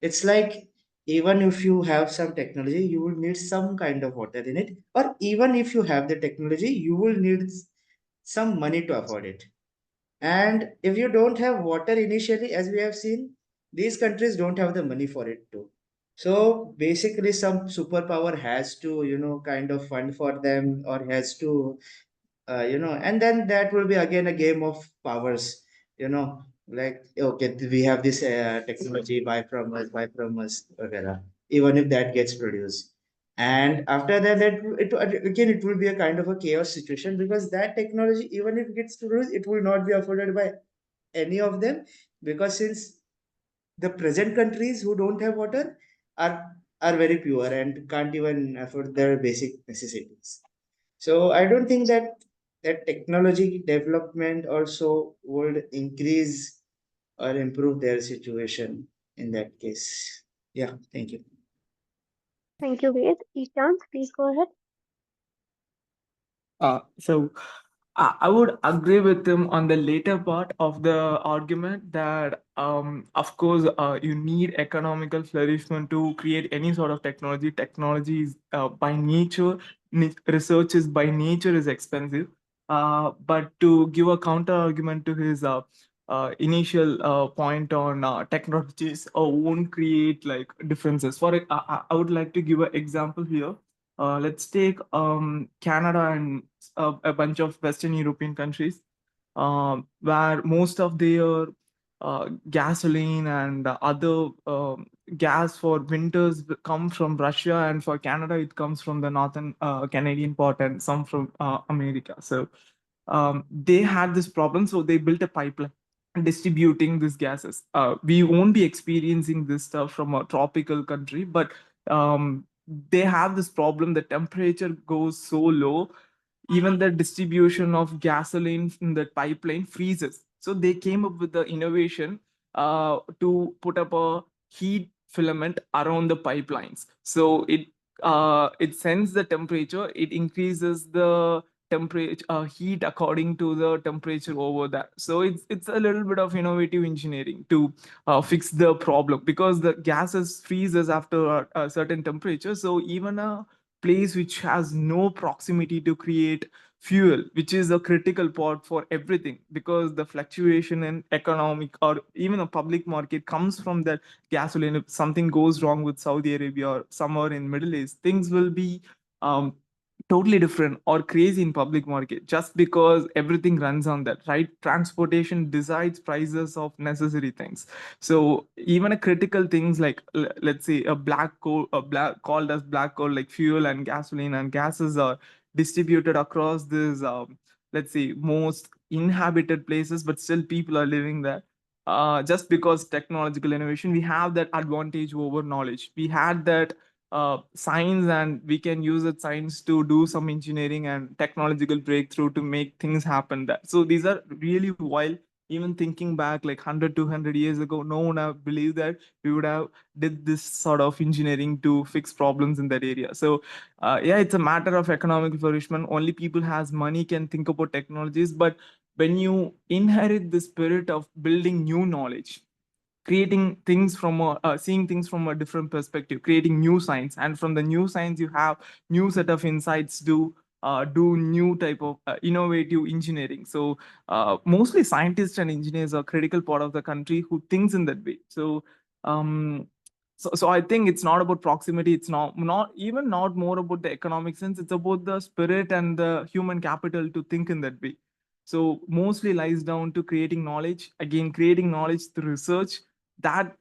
Speaker 3: it's like, even if you have some technology, you will need some kind of water in it. Or even if you have the technology, you will need some money to afford it. And if you don't have water initially, as we have seen, these countries don't have the money for it too. So basically, some superpower has to, kind of fund for them, or has to, and then that will be again a game of powers, like, okay, we have this technology, buy from us, etc. Even if that gets produced. And after that, again, it will be a kind of a chaos situation, because that technology, even if it gets produced, it will not be afforded by any of them, because since the present countries who don't have water are very poor and can't even afford their basic necessities. So I don't think that technology development also would increase or improve their situation in that case. Yeah, thank you.
Speaker 1: Thank you, Ved. Ishan, please go ahead.
Speaker 5: So I would agree with him on the later part of the argument that, of course, you need economical flourishment to create any sort of technology. Technology is by nature, research is by nature is expensive. But to give a counter argument to his initial point on technologies won't create like differences. I would like to give an example here. Let's take Canada and a bunch of Western European countries, where most of their gasoline and other gas for winters come from Russia, and for Canada it comes from the northern Canadian part and some from America. So they had this problem, so they built a pipeline distributing these gases. We won't be experiencing this stuff from a tropical country, but they have this problem. The temperature goes so low, even the distribution of gasoline in the pipeline freezes. So they came up with the innovation to put up a heat filament around the pipelines. So it sends the temperature, it increases the temperature heat according to the temperature over that. So it's a little bit of innovative engineering to fix the problem, because the gases freezes after a certain temperature. So even a place which has no proximity to create fuel, which is a critical part for everything, because the fluctuation in economic or even a public market comes from that gasoline. If something goes wrong with Saudi Arabia or somewhere in Middle East, things will be um, totally different or crazy in public market, just because everything runs on that, right? Transportation decides prices of necessary things. So even a critical things like, let's say, a black coal, called as black coal, like fuel and gasoline and gases are distributed across this, let's say, most inhabited places, but still people are living there. Just because technological innovation, we have that advantage over knowledge. We had that science, and we can use that science to do some engineering and technological breakthrough to make things happen there. So these are really wild. Even thinking back like 100 200 years ago, no one have believed that we would have did this sort of engineering to fix problems in that area. So yeah, it's a matter of economic flourishment. Only people has money can think about technologies. But when you inherit the spirit of building new knowledge, creating things from seeing things from a different perspective, creating new science, and from the new science you have new set of insights to do new type of innovative engineering. So mostly scientists and engineers are critical part of the country who thinks in that way. Um, so I think it's not about proximity. It's not even not more about the economic sense. It's about the spirit and the human capital to think in that way. So mostly lies down to creating knowledge. Again, creating knowledge through research that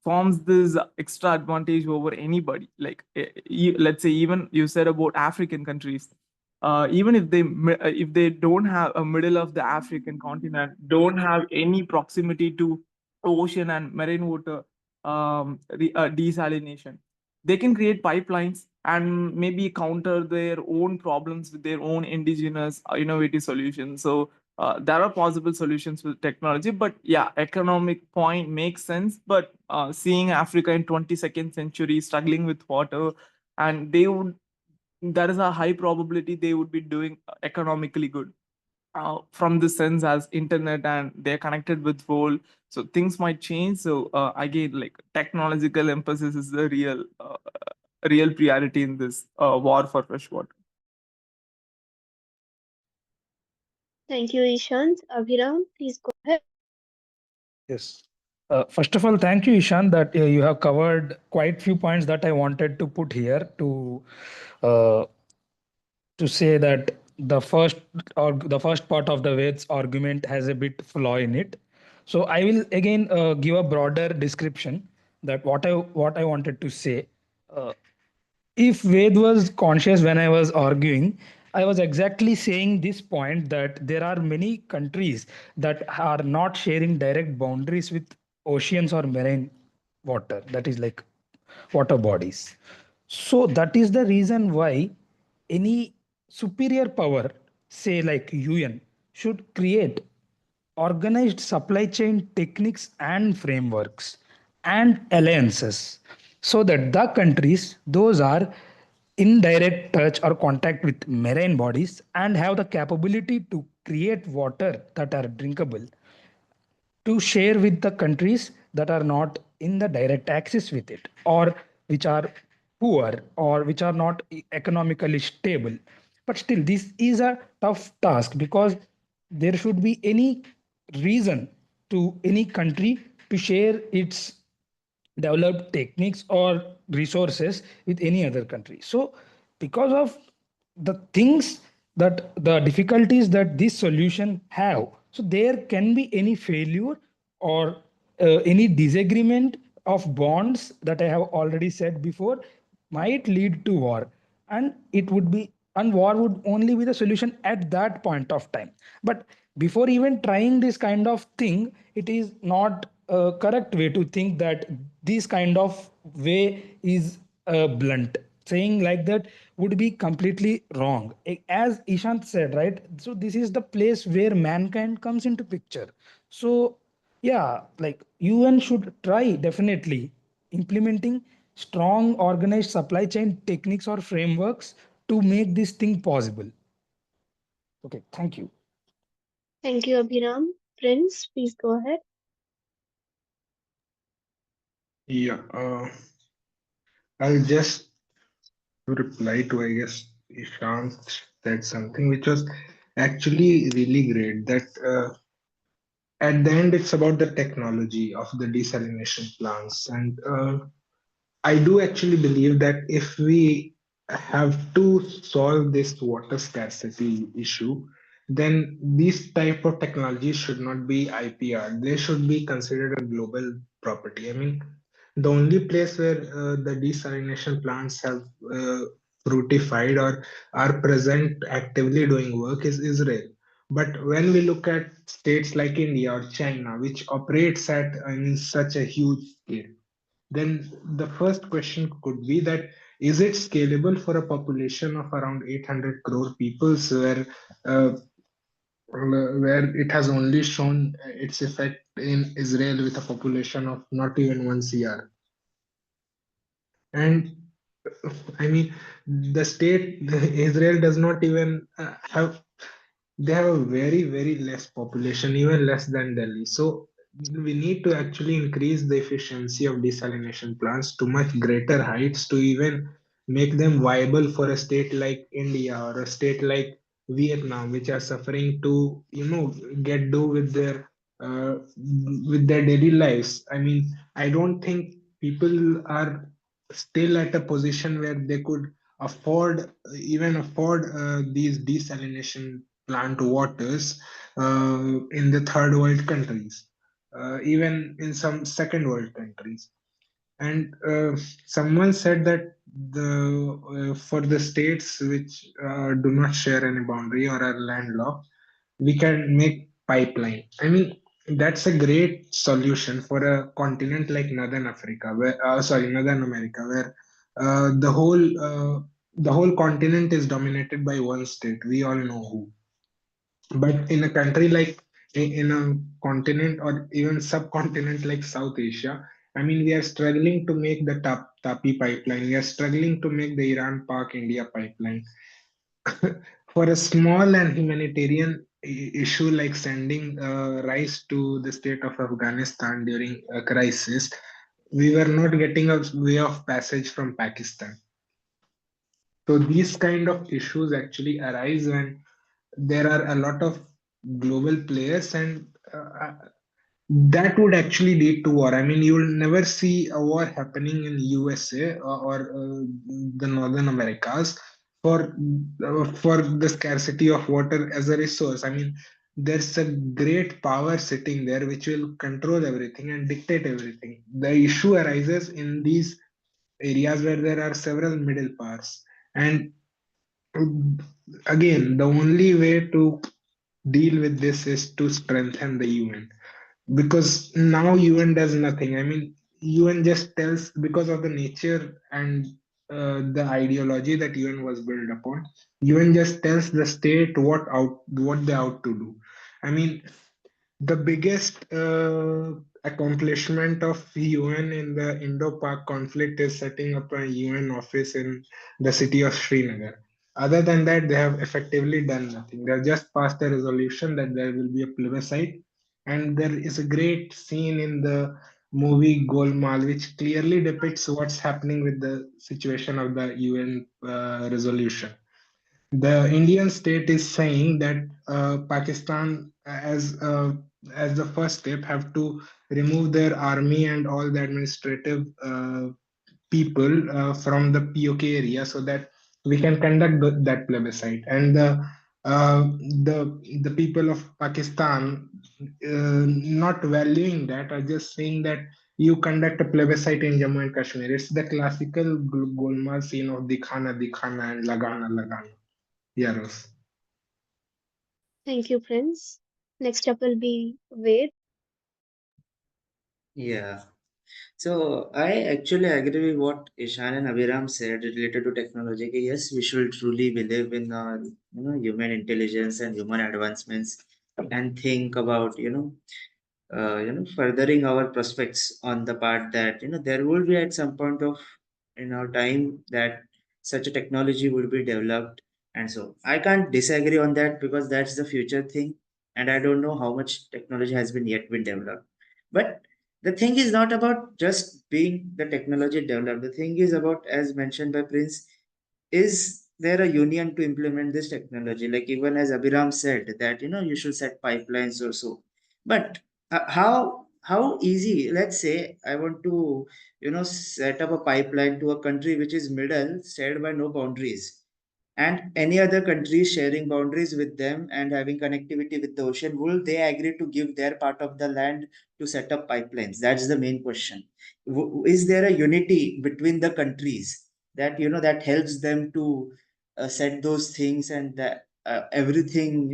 Speaker 5: forms this extra advantage over anybody. Like let's say even you said about African countries. Even if they don't have a middle of the African continent, don't have any proximity to ocean and marine water desalination, they can create pipelines and maybe counter their own problems with their own indigenous innovative solutions. So there are possible solutions with technology, but yeah, economic point makes sense. But seeing Africa in 22nd century struggling with water, and they would there is a high probability they would be doing economically good from the sense as internet and they're connected with world. So things might change. So again, like technological emphasis is the real priority in this war for fresh water.
Speaker 1: Thank you, Ishant. Abhiram, please go ahead.
Speaker 4: Yes. First of all, thank you, Ishan, that you have covered quite few points that I wanted to put here uh, to say that the first part of the Ved's argument has a bit flaw in it. So I will again give a broader description that what I wanted to say. Uh, if Ved was conscious when I was arguing, I was exactly saying this point that there are many countries that are not sharing direct boundaries with oceans or marine water, that is like water bodies. So that is the reason why any superior power, say like UN, should create organized supply chain techniques and frameworks and alliances so that the countries those are in direct touch or contact with marine bodies and have the capability to create water that are drinkable to share with the countries that are not in the direct access with it or which are poor or which are not economically stable. But still this is a tough task because there should be any reason to any country to share its developed techniques or resources with any other country. So because of the things that the difficulties that this solution have, so there can be any failure or any disagreement of bonds that I have already said before might lead to war, and it would be and war would only be the solution at that point of time. But before even trying this kind of thing, it is not a correct way to think that this kind of way is blunt. Saying like that would be completely wrong. As Ishant said, right? So this is the place where mankind comes into picture. So yeah, like UN should try definitely implementing strong organized supply chain techniques or frameworks to make this thing possible. Okay, thank you.
Speaker 1: Thank you, Abhiram. Prince, please go ahead.
Speaker 2: Yeah, I'll just reply to, I guess, Ishant said something which was actually really great. That at the end, it's about the technology of the desalination plants. And I do actually believe that if we have to solve this water scarcity issue, then these type of technologies should not be IPR. They should be considered a global property. I mean, the only place where the desalination plants have uh, fruitified or are present actively doing work is Israel. But when we look at states like India or China, which operates at such a huge scale, then the first question could be that is it scalable for a population of around 800 crore people uh, where it has only shown its effect in Israel with a population of not even 1 CR? And I mean, the state, Israel does not even have, they have a very, very less population, even less than Delhi. So we need to actually increase the efficiency of desalination plants to much greater heights to even make them viable for a state like India or a state like Vietnam, which are suffering to, get do with their daily lives. I mean, I don't think people are still at a position where they could afford these desalination plant waters in the third world countries, even in some second world countries. And someone said that the for the states which do not share any boundary or are landlocked, we can make pipeline. I mean, that's a great solution for a continent like Northern Africa, where Northern America, where the whole continent is dominated by one state. We all know who. But in a country like in a continent or even subcontinent like South Asia, I mean, we are struggling to make the Tapi pipeline. We are struggling to make the Iran-Pak India pipeline. For a small and humanitarian issue like sending rice to the state of Afghanistan during a crisis, we were not getting a way of passage from Pakistan. So these kind of issues actually arise when there are a lot of global players, and that would actually lead to war. I mean, you will never see a war happening in USA or the Northern Americas for the scarcity of water as a resource. I mean, there's a great power sitting there which will control everything and dictate everything. The issue arises in these areas where there are several middle powers, and again, the only way to deal with this is to strengthen the UN, because now UN does nothing. I mean, UN just tells, because of the nature and the ideology that UN was built upon, UN just tells the state what they ought to do. I mean, the biggest accomplishment of UN in the Indo-Pak conflict is setting up a UN office in the city of Srinagar. Other than that, they have effectively done nothing. They have just passed a resolution that there will be a plebiscite, and there is a great scene in the movie Golmaal which clearly depicts what's happening with the situation of the UN resolution. The Indian state is saying that Pakistan, as the first step, have to remove their army and all the administrative people from the POK area so that we can conduct that plebiscite. And uh, the people of Pakistan, not valuing that, are just saying that you conduct a plebiscite in Jammu and Kashmir. It's the classical Golmaal scene of Dikhana Dikhana and Lagana Lagana. Yeah, Rose.
Speaker 1: Thank you, Prince. Next up will be Ved.
Speaker 3: Yeah. So I actually agree with what Ishan and Abhiram said related to technology. Ki Yes, we should truly believe in human intelligence and human advancements, and think about furthering our prospects on the part that there will be at some point of time that such a technology will be developed. And so I can't disagree on that, because that's the future thing, and I don't know how much technology has been yet been developed. But the thing is not about just being the technology developed. The thing is about, as mentioned by Prince, is there a union to implement this technology? Like, even as Abhiram said that you should set pipelines or so. But how easy? Let's say I want to set up a pipeline to a country which is middle, shared by no boundaries, and any other countries sharing boundaries with them and having connectivity with the ocean, will they agree to give their part of the land to set up pipelines? That's the main question. Is there a unity between the countries that that helps them to set those things, and that everything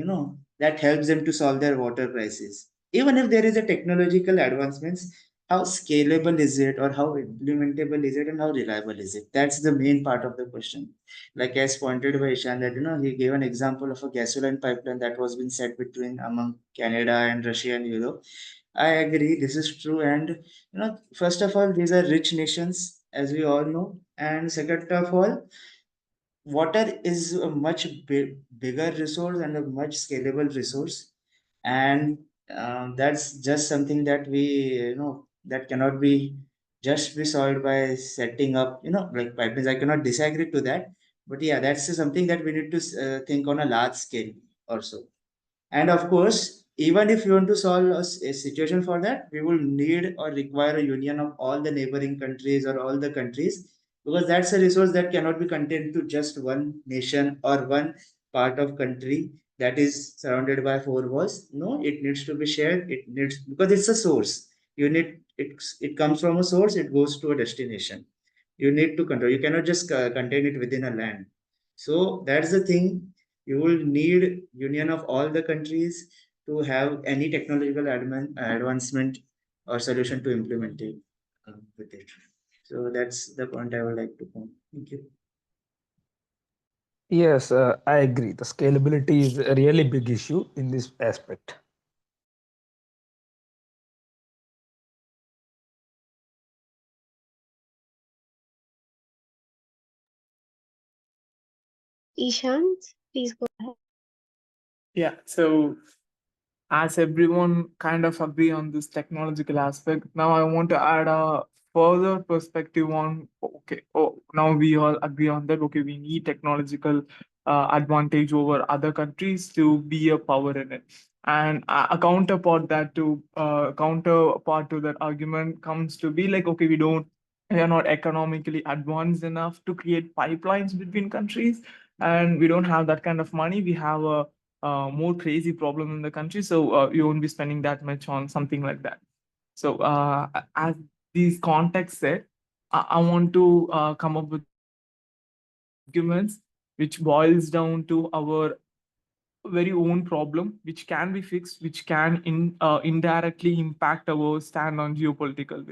Speaker 3: that helps them to solve their water crisis? Even if there is a technological advancements, how scalable is it, or how implementable is it, and how reliable is it? That's the main part of the question. Like as pointed by Ishan, that he gave an example of a gasoline pipeline that was being set between among Canada and Russia and Europe. I agree, this is true. And first of all, these are rich nations, as we all know. And second of all, water is a much bigger resource and a much scalable resource. And That's just something that we, that cannot be just be solved by setting up, like pipelines. I cannot disagree to that, but yeah, that's something that we need to think on a large scale also. And of course, even if you want to solve a situation for that, we will need or require a union of all the neighboring countries or all the countries, because that's a resource that cannot be contained to just one nation or one part of country that is surrounded by four walls. No, it needs to be shared. It needs, because it's a source. You need it comes from a source. It goes to a destination. You need to control. You cannot just contain it within a land. So that's the thing. You will need union of all the countries to have any technological advancement or solution to implement it with it. So that's the point I would like to point. Thank you.
Speaker 4: Yes, I agree. The scalability is a really big issue in this aspect.
Speaker 1: Ishant, please go ahead.
Speaker 5: Yeah, so as everyone kind of agree on this technological aspect, now I want to add a further perspective on, okay, oh, now we all agree on that, okay, we need technological advantage over other countries to be a power in it. And a counterpart to that argument comes to be like, okay, we are not economically advanced enough to create pipelines between countries, and we don't have that kind of money. We have a more crazy problem in the country, so you won't be spending that much on something like that. So as these contexts said, I want to come up with arguments which boils down to our very own problem, which can be fixed, which can indirectly impact our stand on geopolitical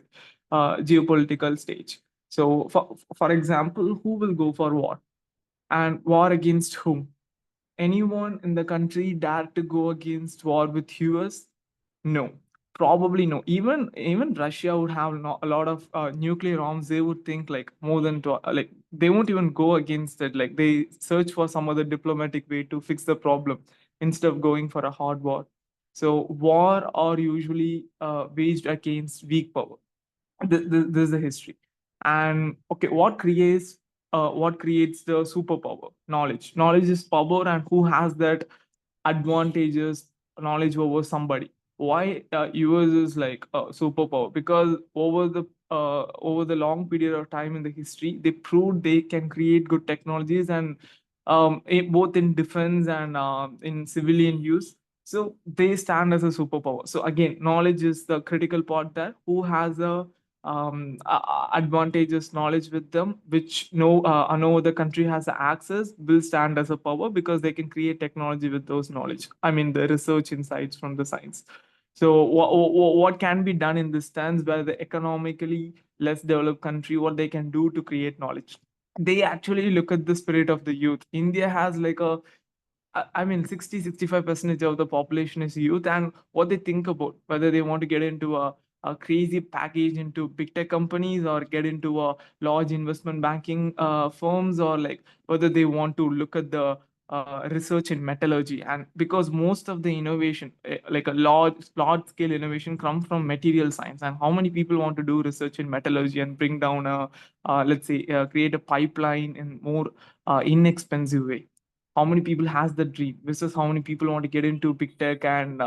Speaker 5: stage. So for example, who will go for war, and war against whom? Anyone in the country dare to go against war with US? No, probably no. Even Russia would have a lot of nuclear arms. They would think like more than like they won't even go against it. Like they search for some other diplomatic way to fix the problem instead of going for a hard war. So war are usually waged against weak power. This is the history. And okay, what creates the superpower? Knowledge is power, and who has that advantageous knowledge over somebody? Why US is like a superpower? Because over the long period of time in the history, they proved they can create good technologies, and both in defense and in civilian use. So they stand as a superpower. So again, knowledge is the critical part there. Who has a advantageous knowledge with them, which no other country has access, will stand as a power because they can create technology with those knowledge. I mean, the research insights from the science. So what can be done in this stance where the economically less developed country, what they can do to create knowledge? They actually look at the spirit of the youth. India has like I mean, 65% of the population is youth, and what they think about whether they want to get into a crazy package into big tech companies or get into a large investment banking firms, or like whether they want to look at the research in metallurgy. And because most of the innovation, like a large scale innovation, comes from material science, and how many people want to do research in metallurgy and bring down a let's say create a pipeline in more inexpensive way? How many people has the dream versus how many people want to get into big tech and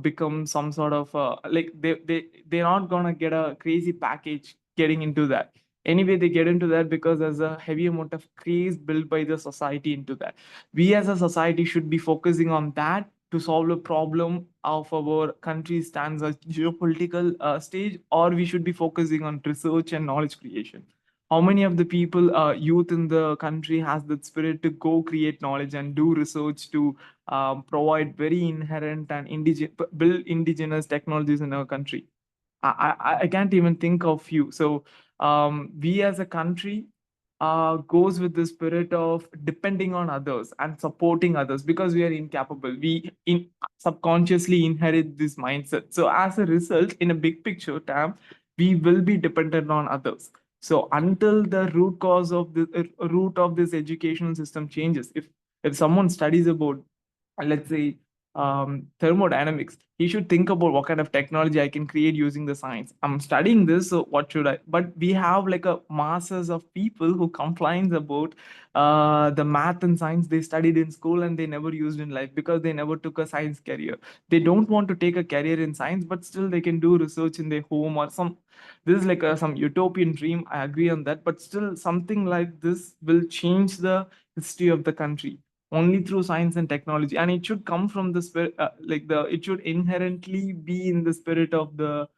Speaker 5: become some sort of like they're not gonna get a crazy package getting into that. Anyway, they get into that because there's a heavy amount of craze built by the society into that. We as a society should be focusing on that to solve a problem of our country stands as geopolitical stage, or we should be focusing on research and knowledge creation. How many of the people youth in the country has that spirit to go create knowledge and do research to provide very inherent and build indigenous technologies in our country? I can't even think of few. So we as a country goes with the spirit of depending on others and supporting others because we are incapable. We subconsciously inherit this mindset. So as a result, in a big picture, Tam, we will be dependent on others. So until the root of this educational system changes, if someone studies about, let's say, thermodynamics. He should think about what kind of technology I can create using the science. I'm studying this, so what should I? But we have like a masses of people who complains about the math and science they studied in school and they never used in life because they never took a science career. They don't want to take a career in science, but still they can do research in their home or some. This is like some utopian dream. I agree on that, but still something like this will change the history of the country only through science and technology, and it should come from the spirit, it should inherently be in the spirit of the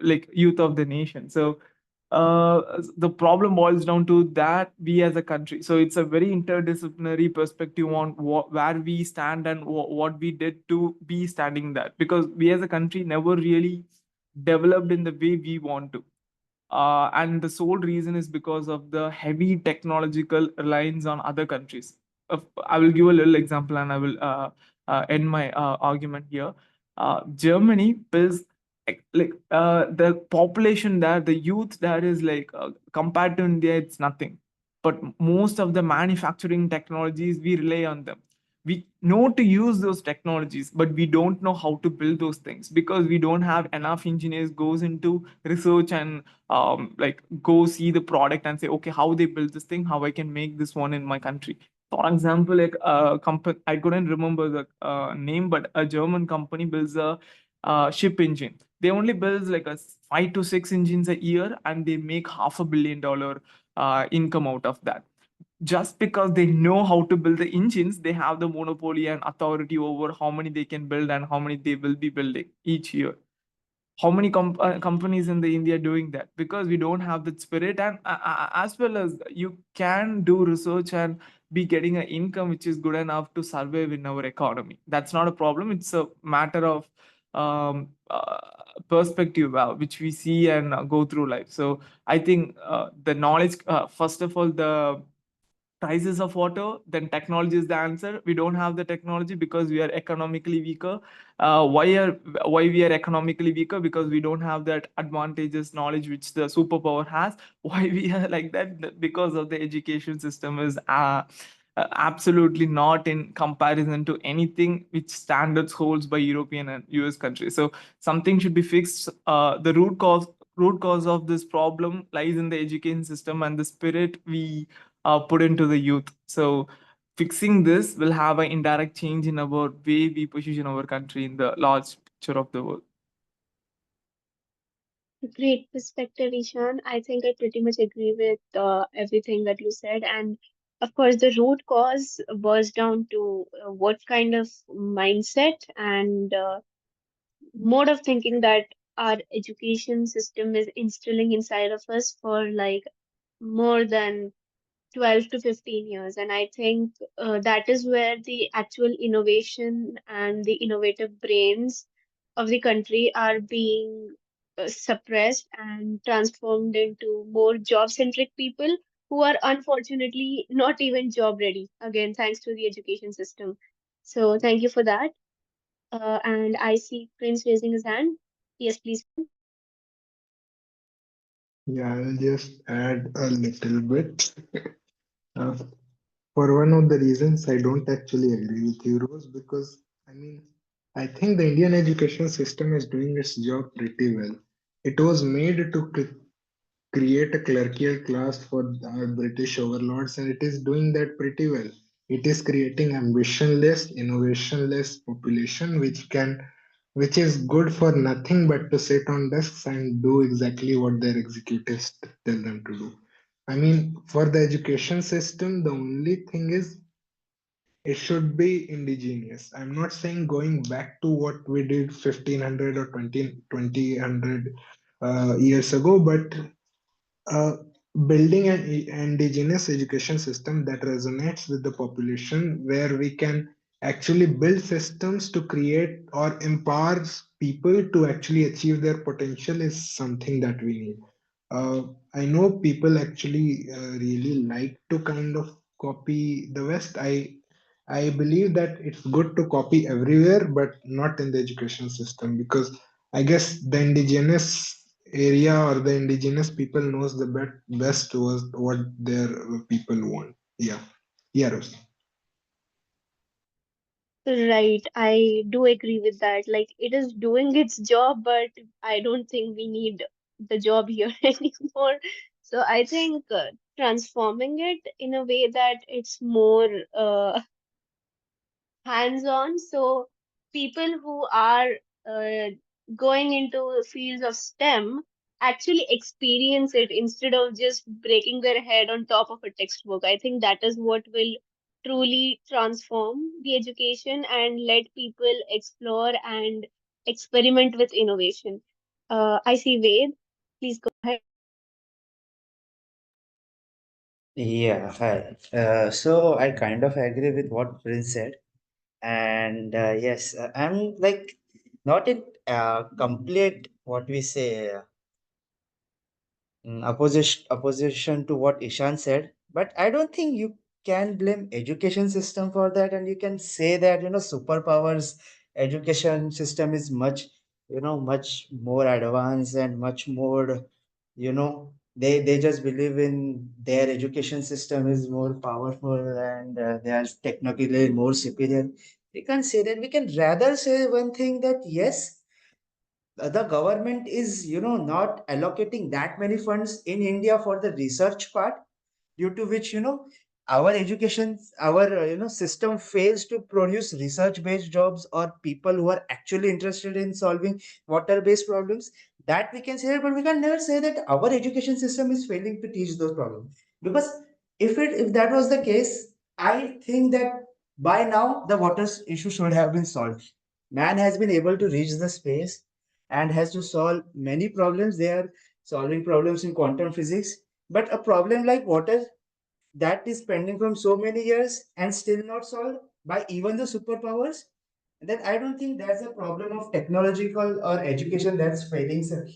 Speaker 5: like youth of the nation. So the problem boils down to that we as a country. So it's a very interdisciplinary perspective on where we stand and what we did to be standing that, because we as a country never really developed in the way we want to. And the sole reason is because of the heavy technological reliance on other countries. I will give a little example and I will end my argument here. Germany builds the population there, the youth there is like compared to India, it's nothing. But most of the manufacturing technologies, we rely on them. We know to use those technologies, but we don't know how to build those things because we don't have enough engineers goes into research and like go see the product and say, okay, how they build this thing, how I can make this one in my country. For example, like company, I couldn't remember the name, but a German company builds a ship engine. They only build like a 5 to 6 engines a year, and they make $500 million income out of that. Just because they know how to build the engines, they have the monopoly and authority over how many they can build and how many they will be building each year. How many companies in the India doing that? Because we don't have that spirit, and as well as you can do research and be getting an income which is good enough to survive in our economy. That's not a problem. It's a matter of um, uh, perspective which we see and go through life. So I think the knowledge, first of all, the prices of water, then technology is the answer. We don't have the technology because we are economically weaker. Why we are economically weaker? Because we don't have that advantageous knowledge which the superpower has. Why we are like that? Because of the education system is absolutely not in comparison to anything which standards holds by European and US countries. So something should be fixed. The root cause of this problem lies in the education system and the spirit we put into the youth. So fixing this will have an indirect change in our way we position our country in the large picture of the world.
Speaker 1: Great perspective, Ishan. I think I pretty much agree with everything that you said. And of course, the root cause boils down to what kind of mindset and mode of thinking that our education system is instilling inside of us for like more than 12 to 15 years. And I think that is where the actual innovation and the innovative brains of the country are being suppressed and transformed into more job-centric people who are unfortunately not even job ready. Again, thanks to the education system. So thank you for that. And I see Prince raising his hand. Yes, please.
Speaker 2: Yeah, I'll just add a little bit. Uh, for one of the reasons I don't actually agree with you, Rose, because I mean, I think the Indian education system is doing its job pretty well. It was made to create a clerical class for our British overlords, and it is doing that pretty well. It is creating ambitionless, innovationless population, which is good for nothing but to sit on desks and do exactly what their executives tell them to do. I mean, for the education system, the only thing is it should be indigenous. I'm not saying going back to what we did 1500 or 2000 years ago, but uh, building an indigenous education system that resonates with the population, where we can actually build systems to create or empower people to actually achieve their potential is something that we need. Uh, I know people actually really like to kind of copy the West. I believe that it's good to copy everywhere, but not in the education system, because I guess the indigenous area or the indigenous people knows the best was what their people want. Yeah, yeah, Rose.
Speaker 1: Right, I do agree with that. Like, it is doing its job, but I don't think we need the job here anymore. So I think transforming it in a way that it's more hands-on. So people who are uh, going into fields of STEM actually experience it instead of just breaking their head on top of a textbook. I think that is what will truly transform the education and let people explore and experiment with innovation. I see Ved. Please go ahead.
Speaker 3: Yeah, hi. So I kind of agree with what Prince said. And yes, I'm like not in complete what we say opposition to what Ishan said, but I don't think you can blame education system for that, and you can say that superpowers education system is much much more advanced and much more they just believe in their education system is more powerful and they are technically more superior. We can't say that. We can rather say one thing that yes, the government is not allocating that many funds in India for the research part, due to which our education our system fails to produce research based jobs or people who are actually interested in solving water based problems. That we can say that, but we can never say that our education system is failing to teach those problems, because if that was the case, I think that by now the water issue should have been solved. Man has been able to reach the space and has to solve many problems. They are solving problems in quantum physics, but a problem like water that is pending from so many years and still not solved by even the superpowers, then I don't think that's a problem of technological or education that's failing, sir.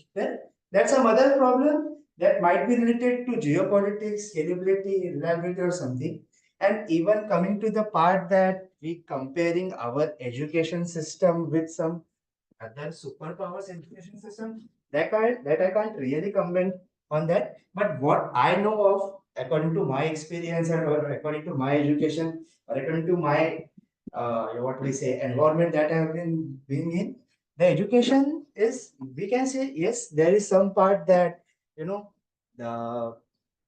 Speaker 3: That's some other problem that might be related to geopolitics, scalability, reliability, or something. And even coming to the part that we comparing our education system with some other superpowers education system, that I can't really comment on that. But what I know of, according to my experience and or according to my education, or according to my what we say environment that I have been being in, the education is, we can say yes, there is some part that you know the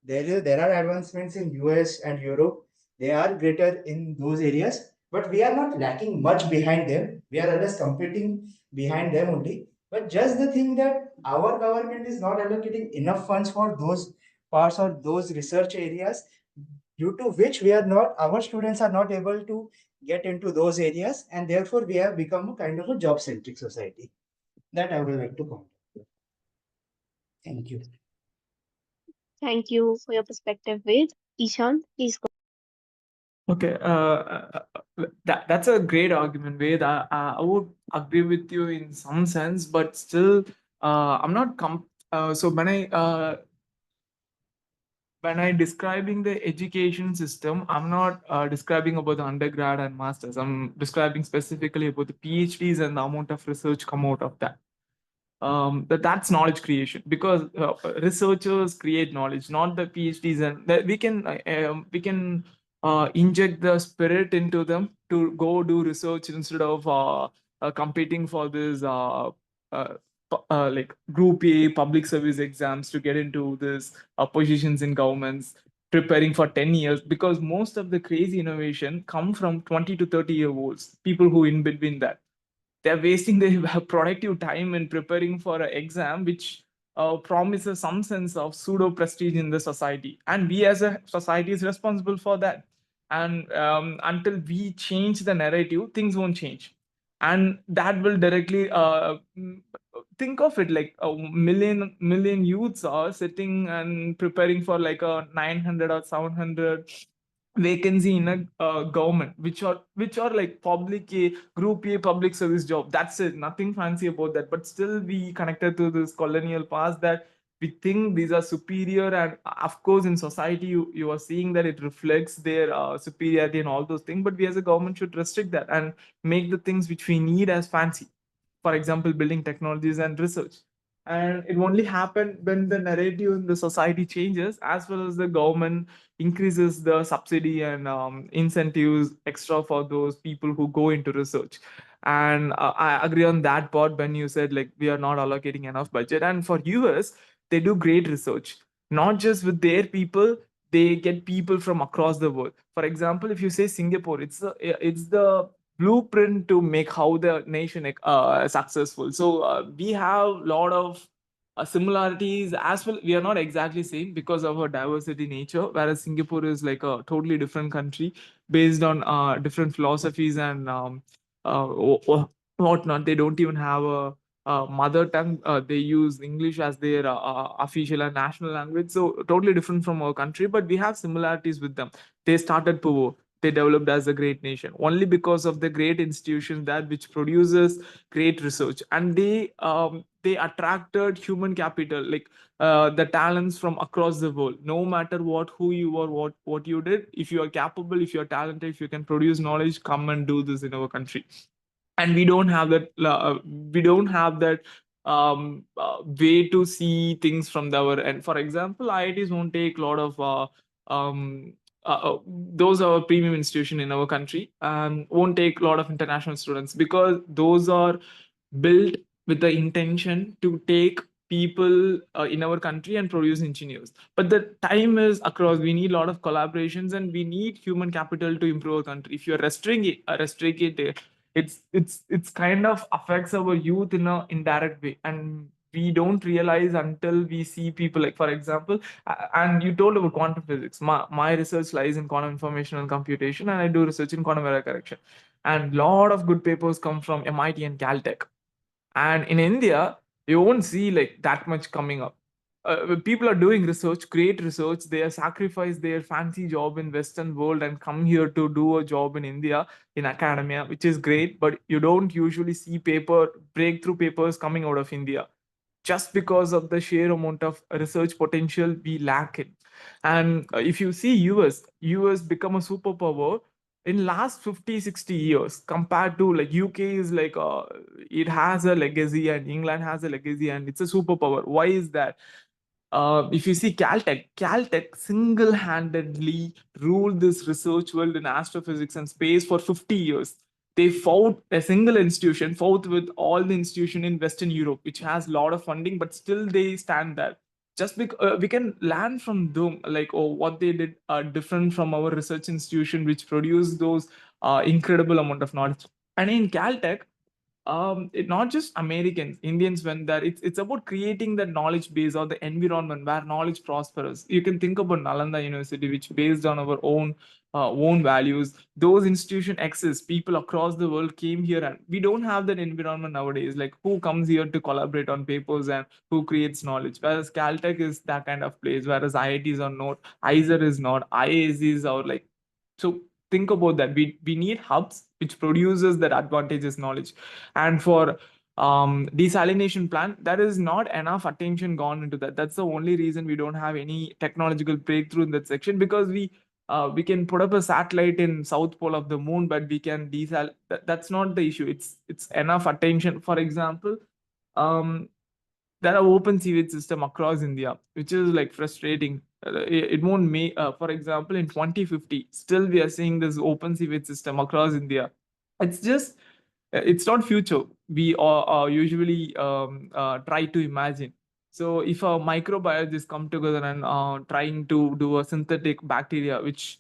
Speaker 3: there are advancements in US and Europe. They are greater in those areas, but we are not lacking much behind them. We are just competing behind them only. But just the thing that our government is not allocating enough funds for those parts or those research areas, due to which we are not, our students are not able to get into those areas, and therefore we have become a kind of a job centric society. That I would like to comment. Thank you.
Speaker 1: Thank you for your perspective, Ved. Ishan, please go.
Speaker 5: Okay, that's a great argument, Ved. I would agree with you in some sense, but still, I'm not so when I describing the education system, I'm not describing about the undergrad and masters. I'm describing specifically about the PhDs and the amount of research come out of that. That's knowledge creation, because researchers create knowledge, not the PhDs, and that we can inject the spirit into them to go do research instead of competing for this uh, like group A public service exams to get into this positions in governments, preparing for 10 years, because most of the crazy innovation come from 20 to 30-year olds, people who in between that they're wasting their productive time in preparing for an exam which promises some sense of pseudo prestige in the society, and we as a society is responsible for that. And until we change the narrative, things won't change, and that will directly think of it like a million youths are sitting and preparing for like a 900 or 700 vacancy in a government, which are like public A, group A public service job. That's it, nothing fancy about that, but still we connected to this colonial past that we think these are superior. And of course in society you are seeing that it reflects their superiority and all those things, but we as a government should restrict that and make the things which we need as fancy. For example, building technologies and research. And it only happen when the narrative in the society changes, as well as the government increases the subsidy and incentives extra for those people who go into research. And I agree on that part when you said like we are not allocating enough budget. And for US, they do great research, not just with their people, they get people from across the world. For example, if you say Singapore, it's the blueprint to make how the nation successful. So we have a lot of similarities as well. We are not exactly same because of our diversity nature, whereas Singapore is like a totally different country based on different philosophies and whatnot. They don't even have a mother tongue. They use English as their official and national language. So totally different from our country, but we have similarities with them. They started poor. They developed as a great nation only because of the great institutions that which produces great research, and they attracted human capital, like the talents from across the world. No matter who you are, what you did, if you are capable, if you are talented, if you can produce knowledge, come and do this in our country. And we don't have that way to see things from our end. For example, IITs won't take a lot of um, those are premium institution in our country, and won't take a lot of international students because those are built with the intention to take people in our country and produce engineers. But the time is across. We need a lot of collaborations, and we need human capital to improve our country. If you're restricting it, it's kind of affects our youth in a indirect way, and we don't realize until we see people. Like for example, and you told about quantum physics. My research lies in quantum information and computation, and I do research in quantum error correction. And a lot of good papers come from MIT and Caltech. And in India, you won't see like that much coming up. People are doing research, great research. They have sacrificed their fancy job in Western world and come here to do a job in India in academia, which is great. But you don't usually see breakthrough papers coming out of India, just because of the sheer amount of research potential we lack in. And if you see us become a superpower in last 50-60 years, compared to like UK is like it has a legacy, and England has a legacy, and it's a superpower. Why is that? If you see Caltech single-handedly ruled this research world in astrophysics and space for 50 years. They fought a single institution, fought with all the institution in Western Europe, which has a lot of funding, but still they stand there. Just because we can learn from them, like what they did different from our research institution, which produced those incredible amount of knowledge. And in Caltech, not just Americans, Indians went there. It's about creating the knowledge base or the environment where knowledge prospers. You can think about Nalanda University, which based on our own values. Those institutions exist. People across the world came here, and we don't have that environment nowadays. Like who comes here to collaborate on papers and who creates knowledge? Whereas Caltech is that kind of place. Whereas IITs are not, ISER is not, IACs are like. So think about that. We need hubs which produces that advantageous knowledge. And for desalination plant, there is not enough attention gone into that. That's the only reason we don't have any technological breakthrough in that section, because we can put up a satellite in south pole of the moon, but we can that's not the issue. It's enough attention. For example, um there are open sewage system across India, which is like frustrating. It won't make, for example, in 2050, still we are seeing this open sewage system across India. It's just, it's not future. We are usually try to imagine. So if a microbiologists come together and trying to do a synthetic bacteria, which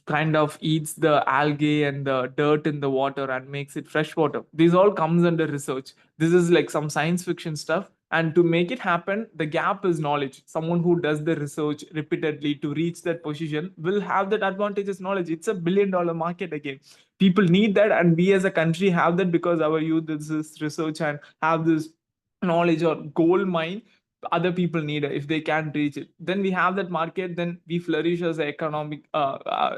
Speaker 5: kind of eats the algae and the dirt in the water and makes it fresh water, this all comes under research. This is like some science fiction stuff. And to make it happen, the gap is knowledge. Someone who does the research repeatedly to reach that position will have that advantageous knowledge. It's a $1 billion market again. People need that, and we as a country have that because our youth does this research and have this knowledge or gold mine. Other people need it. If they can't reach it, then we have that market, then we flourish as an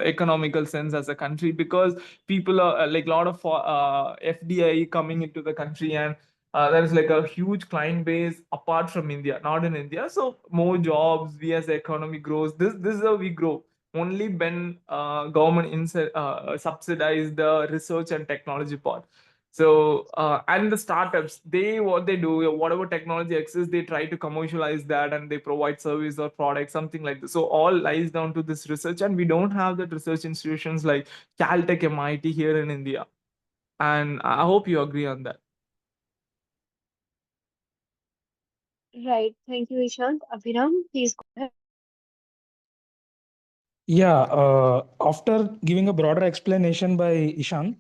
Speaker 5: economical sense as a country, because people are like a lot of FDI coming into the country, and there is like a huge client base apart from India, not in India. So more jobs, we as the economy grows. This is how we grow. Only when government subsidize the research and technology part. So and the startups, what they do, whatever technology exists, they try to commercialize that and they provide service or product, something like this. So all lies down to this research, and we don't have that research institutions like Caltech, MIT here in India. And I hope you agree on that.
Speaker 1: Right. Thank you, Ishant. Abhiram, please go ahead.
Speaker 4: Yeah, after giving a broader explanation by Ishan,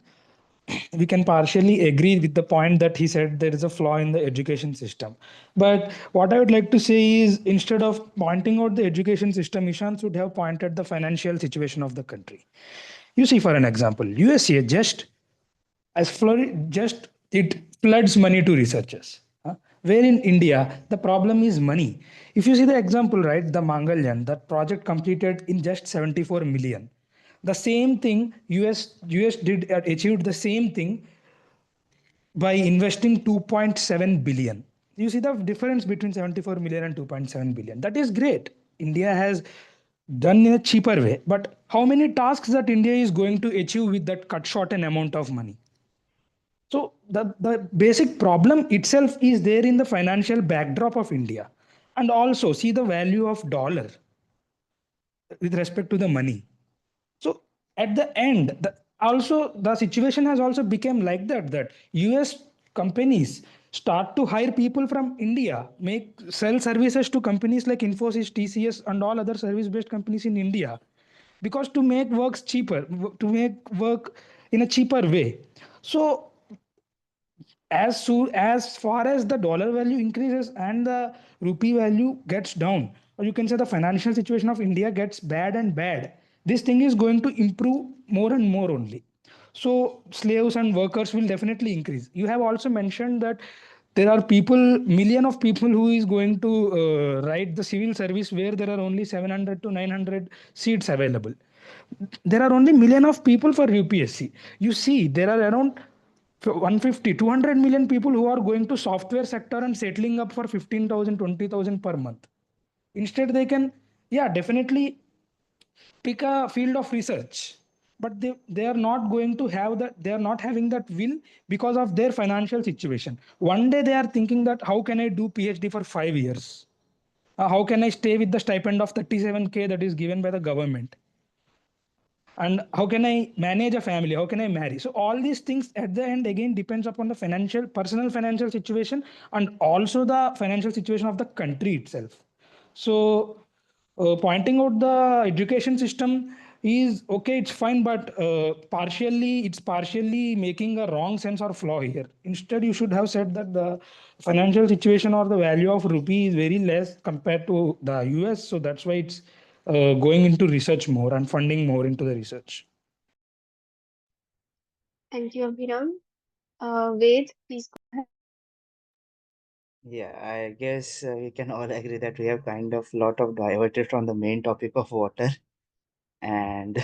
Speaker 4: we can partially agree with the point that he said there is a flaw in the education system. But what I would like to say is instead of pointing out the education system, Ishan should have pointed the financial situation of the country. You see, for an example, USA just it floods money to researchers. Where in India, the problem is money. If you see the example, right, the Mangalyaan, that project completed in just 74 million. The same thing US did achieved the same thing by investing 2.7 billion. You see the difference between 74 million and 2.7 billion. That is great. India has done in a cheaper way. But how many tasks that India is going to achieve with that cut short an amount of money? So the basic problem itself is there in the financial backdrop of India. And also see the value of dollar with respect to the money. So at the end, also the situation has also become like that US companies start to hire people from India, make sell services to companies like Infosys, TCS, and all other service-based companies in India, because to make works cheaper, to make work in a cheaper way. So as far as the dollar value increases and the rupee value gets down, or you can say the financial situation of India gets bad and bad, this thing is going to improve more and more only. So slaves and workers will definitely increase. You have also mentioned that there are million of people who is going to write the civil service where there are only 700 to 900 seats available. There are only million of people for UPSC. You see, there are around 150 200 million people who are going to software sector and settling up for 15,000 20,000 per month. Instead they can, yeah, definitely pick a field of research, but they are not going to have that, they are not having that will because of their financial situation. One day they are thinking that how can I do PhD for 5 years. How can I stay with the stipend of 37K that is given by the government? And how can I manage a family? How can I marry? So all these things at the end again depends upon the personal financial situation, and also the financial situation of the country itself. So pointing out the education system is okay, it's fine, but it's partially making a wrong sense or flaw here. Instead you should have said that the financial situation or the value of rupee is very less compared to the US, so that's why it's going into research more and funding more into the research.
Speaker 1: Thank you, Abhiram. Ved, please go ahead.
Speaker 3: Yeah, I guess we can all agree that we have kind of lot of diverted from the main topic of water and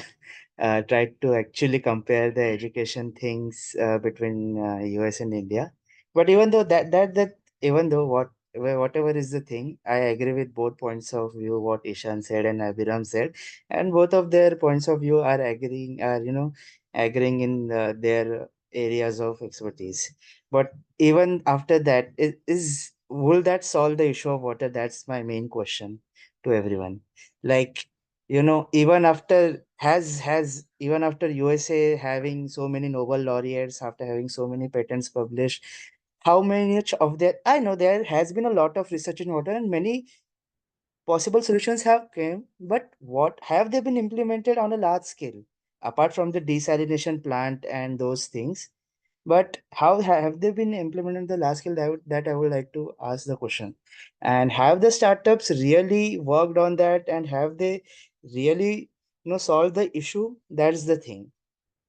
Speaker 3: tried to actually compare the education things between US and India. But even though even though whatever is the thing, I agree with both points of view, what Ishan said and Abhiram said, and both of their points of view are agreeing in their areas of expertise. But even after that, will that solve the issue of water? That's my main question to everyone. Like, even after even after USA having so many Nobel laureates, after having so many patents published, how much of that, I know there has been a lot of research in water and many possible solutions have came, but what have they been implemented on a large scale apart from the desalination plant and those things? But how have they been implemented in the large scale? That I would like to ask the question. And have the startups really worked on that? And have they really, solved the issue? That's the thing.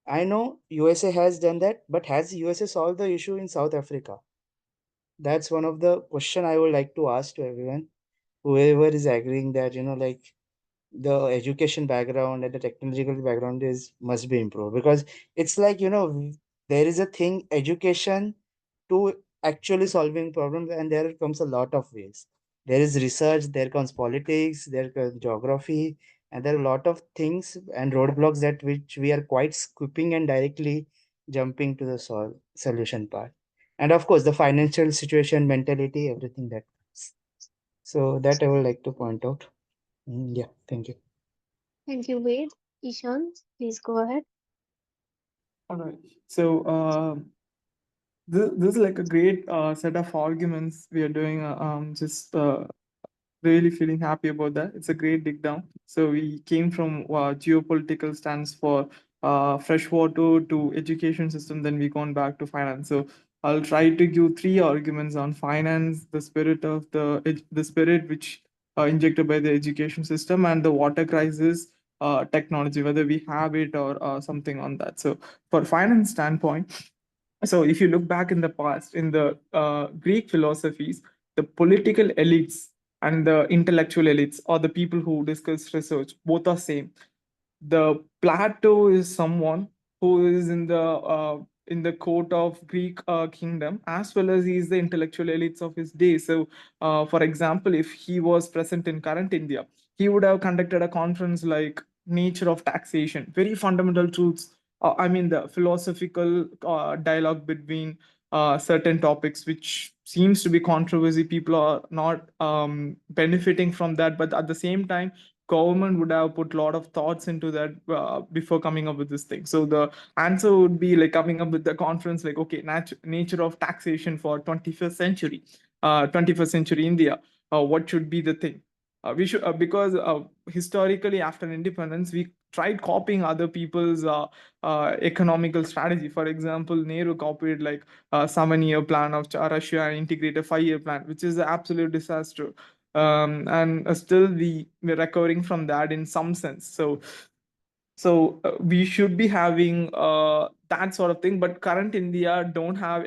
Speaker 3: I know USA has done that, but has USA solved the issue in South Africa? That's one of the question I would like to ask to everyone, whoever is agreeing that, like the education background and the technological background is must be improved, because it's like, there is a thing education to actually solving problems, and there comes a lot of ways. There is research, there comes politics, there comes geography, and there are a lot of things and roadblocks that which we are quite skipping and directly jumping to the solution part. And of course, the financial situation, mentality, everything that comes. So that I would like to point out. Yeah, thank you.
Speaker 1: Thank you, Ved. Ishan, please go ahead.
Speaker 5: All right. So this is like a great set of arguments we are doing. Just really feeling happy about that. It's a great dig down. So we came from geopolitical stance for freshwater to education system, then we gone back to finance. So I'll try to give three arguments on finance, the spirit of the spirit which injected by the education system, and the water crisis technology, whether we have it or something on that. So for finance standpoint, so if you look back in the past, in the Greek philosophies, the political elites and the intellectual elites, or the people who discuss research, both are same. The Plato is someone who is in the court of Greek kingdom, as well as he is the intellectual elites of his day. So for example, if he was present in current India, he would have conducted a conference like nature of taxation, very fundamental truths. I mean, the philosophical dialogue between certain topics which seems to be controversy, people are not benefiting from that, but at the same time government would have put a lot of thoughts into that before coming up with this thing. So the answer would be like coming up with the conference like, okay, nature of taxation for 21st century, 21st century India. What should be the thing? We should because historically after independence we tried copying other people's economical strategy. For example, Nehru copied like a 7-year plan of Russia and integrated a 5-year plan, which is an absolute disaster. And still we're recovering from that in some sense. So we should be having that sort of thing, but current India don't have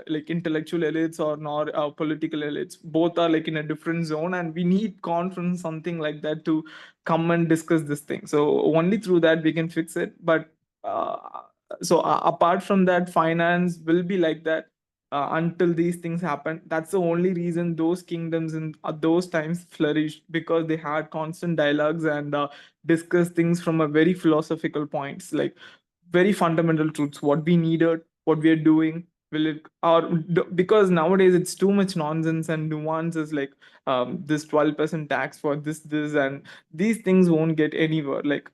Speaker 5: like intellectual elites or nor political elites. Both are like in a different zone, and we need conference something like that to come and discuss this thing. So only through that we can fix it. But uh, apart from that, finance will be like that until these things happen. That's the only reason those kingdoms in those times flourished, because they had constant dialogues and discuss things from a very philosophical points, like very fundamental truths, what we needed, what we are doing, will it because nowadays it's too much nonsense and nuances, like this 12% tax for this, and these things won't get anywhere. Like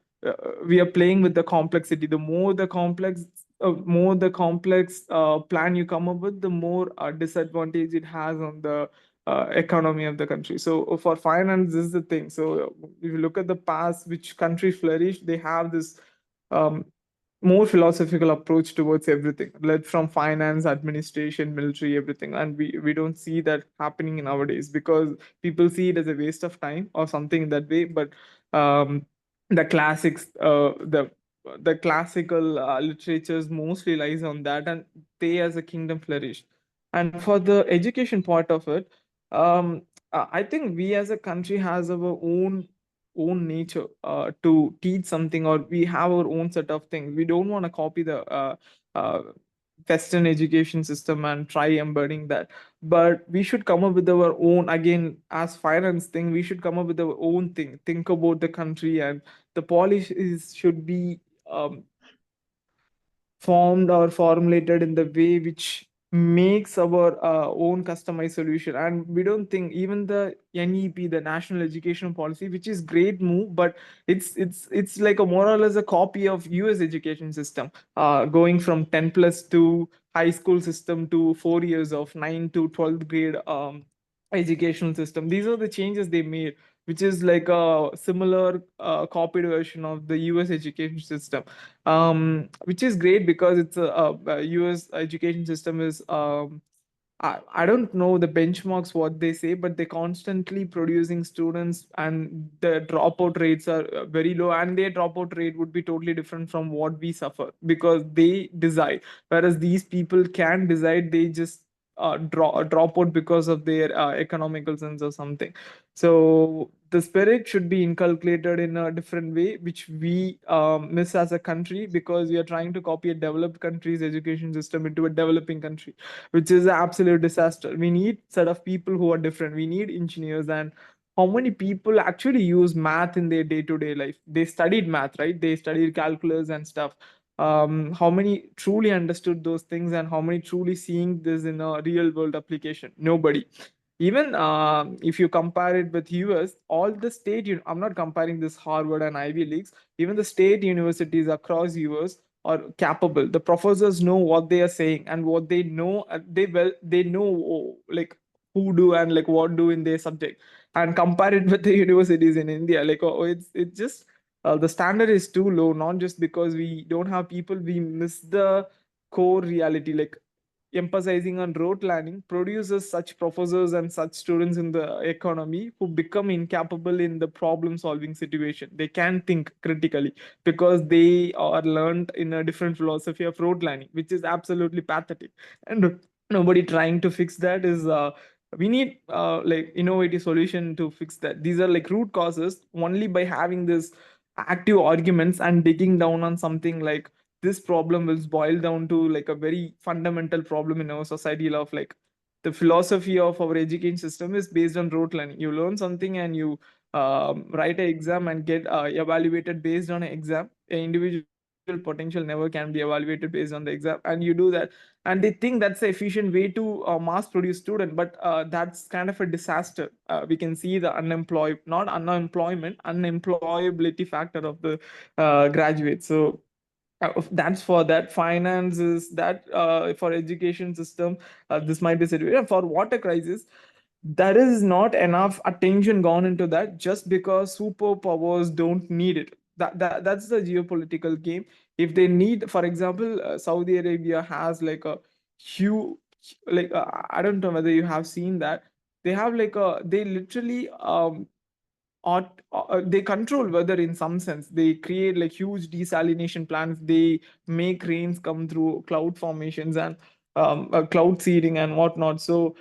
Speaker 5: we are playing with the complexity. The more the complex plan you come up with, the more disadvantage it has on the economy of the country. So for finance, this is the thing. So if you look at the past, which country flourished, they have this um, more philosophical approach towards everything, led from finance, administration, military, everything. And we don't see that happening nowadays, because people see it as a waste of time or something in that way. But the classics, the classical literatures mostly lies on that, and they as a kingdom flourished. And for the education part of it, I think we as a country has our own nature to teach something, or we have our own set of things. We don't want to copy the uh, Western education system and try embedding that, but we should come up with our own. Again, as finance thing, we should come up with our own thing, think about the country, and the polish is should be formed or formulated in the way which makes our own customized solution. And we don't think even the NEP, the national education policy, which is great move, but it's like a more or less a copy of US education system, going from 10 plus to high school system to 4 years of 9 to 12th grade educational system. These are the changes they made, which is like a similar copied version of the US education system, which is great because it's a US education system is I don't know the benchmarks what they say, but they're constantly producing students, and the dropout rates are very low, and their dropout rate would be totally different from what we suffer, because they decide, whereas these people can decide, they just drop out because of their economical sense or something. So the spirit should be inculcated in a different way, which we miss as a country, because we are trying to copy a developed country's education system into a developing country, which is an absolute disaster. We need set of people who are different. We need engineers. And how many people actually use math in their day-to-day life? They studied math, right? They studied calculus and stuff. how many truly understood those things and how many truly seeing this in a real world application? Nobody. Even if you compare it with US, all the I'm not comparing this Harvard and Ivy Leagues, even the state universities across US are capable. The professors know what they are saying and what they know. They know, like, who do and like what do in their subject, and compare it with the universities in India. Like, it's just the standard is too low. Not just because we don't have people, we miss the core reality. Like, emphasizing on rote learning produces such professors and such students in the economy who become incapable in the problem solving situation. They can think critically because they are learned in a different philosophy of rote learning, which is absolutely pathetic. And nobody trying to fix that is we need like innovative solution to fix that. These are like root causes. Only by having this active arguments and digging down on something, like, this problem will boil down to like a very fundamental problem in our society of, like, the philosophy of our education system is based on rote learning. You learn something and you write an exam and get evaluated based on an exam. An individual potential never can be evaluated based on the exam, and you do that, and they think that's the efficient way to mass produce student. But that's kind of a disaster. We can see the not unemployment, unemployability factor of the graduates. So that's for that. Finances, that for education system, this might be situation for water crisis. There is not enough attention gone into that just because superpowers don't need it. That's the geopolitical game. If they need, for example, Saudi Arabia has like a huge, like, I don't know whether you have seen that. They have like a, they literally they control weather in some sense. They create like huge desalination plants. They make rains come through cloud formations and cloud seeding and whatnot. So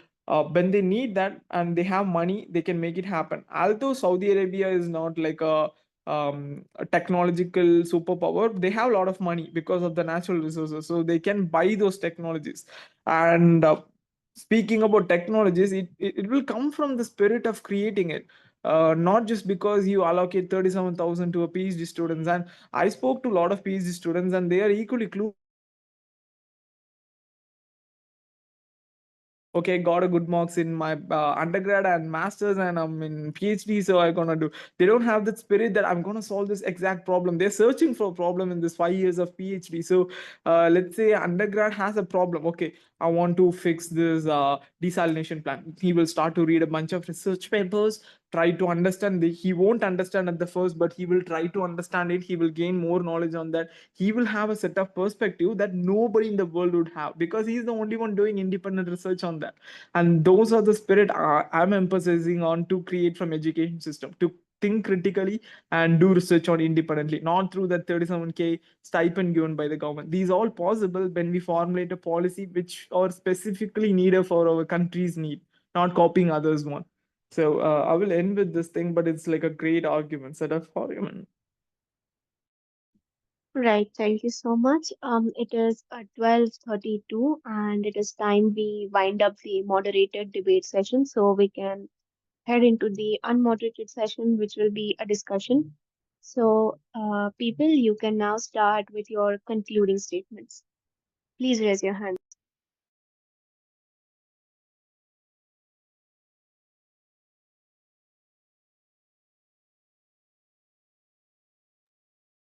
Speaker 5: when they need that and they have money, they can make it happen. Although Saudi Arabia is not like a technological superpower, they have a lot of money because of the natural resources, so they can buy those technologies. And speaking about technologies, it will come from the spirit of creating it, not just because you allocate 37,000 to a PhD students. And I spoke to a lot of PhD students, and they are equally clueless about it. Okay, got a good marks in my undergrad and masters, and I'm in PhD, so I'm gonna do. They don't have that spirit that I'm gonna solve this exact problem. They're searching for a problem in this 5 years of PhD. So let's say undergrad has a problem. Okay, I want to fix this desalination plant. He will start to read a bunch of research papers, try to understand. He won't understand at the first, but he will try to understand it. He will gain more knowledge on that. He will have a set of perspective that nobody in the world would have, because he's the only one doing independent research on that. And those are the spirit I'm emphasizing on to create from education system, to think critically and do research on independently, not through that 37K stipend given by the government. These all possible when we formulate a policy which are specifically needed for our country's need, not copying others one. So I will end with this thing, but it's like a great argument, set of argument.
Speaker 1: Right, thank you so much. It is 12:32 and it is time we wind up the moderated debate session so we can head into the unmoderated session, which will be a discussion. So, people, you can now start with your concluding statements. Please raise your hand.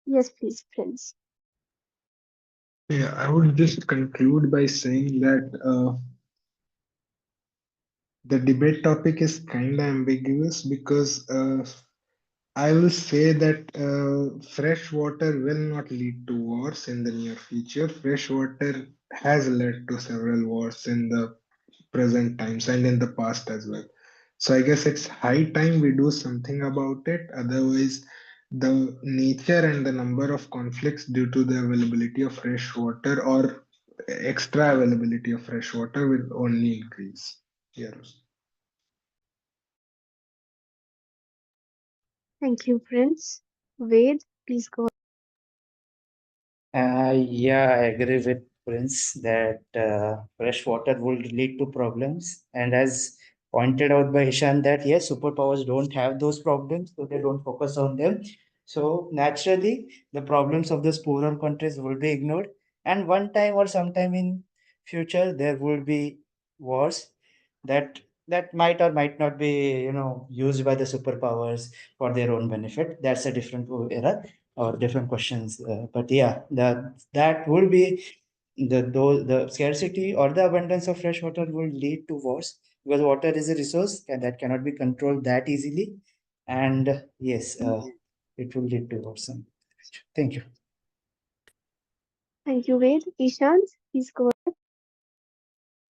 Speaker 1: Yes, please, Prince.
Speaker 2: Yeah, I would just conclude by saying that the debate topic is kind of ambiguous because I will say that fresh water will not lead to wars in the near future. Fresh water has led to several wars in the present times and in the past as well. So I guess it's high time we do something about it. Otherwise, the nature and the number of conflicts due to the availability of fresh water or extra availability of fresh water will only increase. Yes.
Speaker 1: Thank you, Prince. Ved, please go.
Speaker 3: Yeah, I agree with Prince that fresh water would lead to problems. And as pointed out by Ishan, that yes, superpowers don't have those problems, so they don't focus on them. So naturally, the problems of those poorer countries will be ignored, and one time or sometime in future there will be wars that might or might not be used by the superpowers for their own benefit. That's a different era or different questions. But yeah, that would be the scarcity or the abundance of fresh water will lead to wars, because water is a resource that cannot be controlled that easily. And yes, it will lead to wars. Thank you.
Speaker 1: Thank you, Ved. Ishant, please go.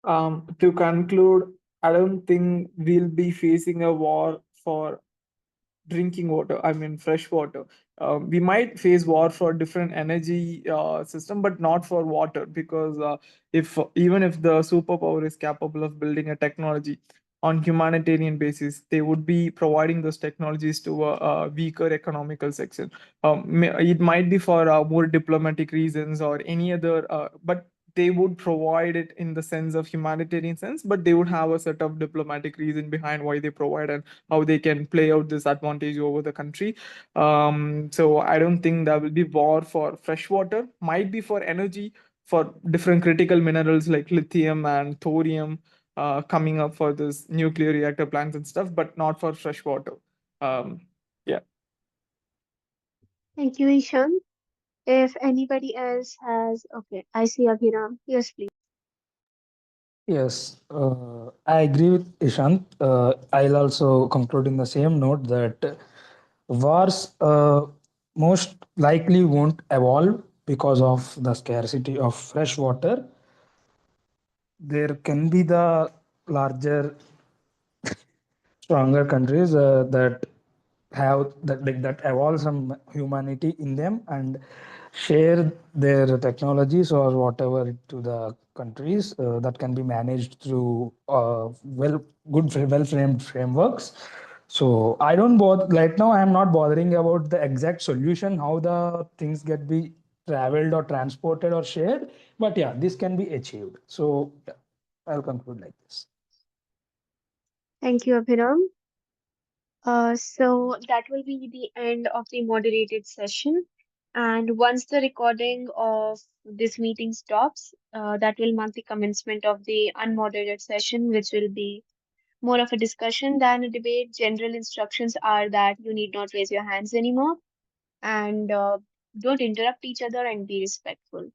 Speaker 5: To conclude, I don't think we'll be facing a war for drinking water, I mean fresh water. We might face war for different energy system, but not for water, because if even if the superpower is capable of building a technology on humanitarian basis, they would be providing those technologies to a weaker economical section. It might be for more diplomatic reasons or any other, but they would provide it in the sense of humanitarian sense, but they would have a set of diplomatic reason behind why they provide and how they can play out this advantage over the country. So I don't think there will be war for fresh water. Might be for energy, for different critical minerals like lithium and thorium coming up for this nuclear reactor plants and stuff, but not for fresh water. Um, yeah.
Speaker 1: Thank you, Ishant. If anybody else has, okay, I see Abhiram. Yes, please.
Speaker 4: Yes, I agree with Ishant. I'll also conclude in the same note that wars most likely won't evolve because of the scarcity of fresh water. There can be the larger, stronger countries that have that evolve some humanity in them and share their technologies or whatever to the countries that can be managed through well framed frameworks. So I don't bother right now. I am not bothering about the exact solution, how the things get be traveled or transported or shared, but yeah, this can be achieved. So yeah, I'll conclude like this.
Speaker 1: Thank you, Abhiram. So that will be the end of the moderated session. And once the recording of this meeting stops, that will mark the commencement of the unmoderated session, which will be more of a discussion than a debate. General instructions are that you need not raise your hands anymore and don't interrupt each other and be respectful.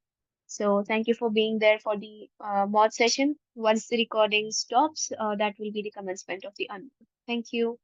Speaker 1: So thank you for being there for the mod session. Once the recording stops, that will be the commencement of the unmod. Thank you.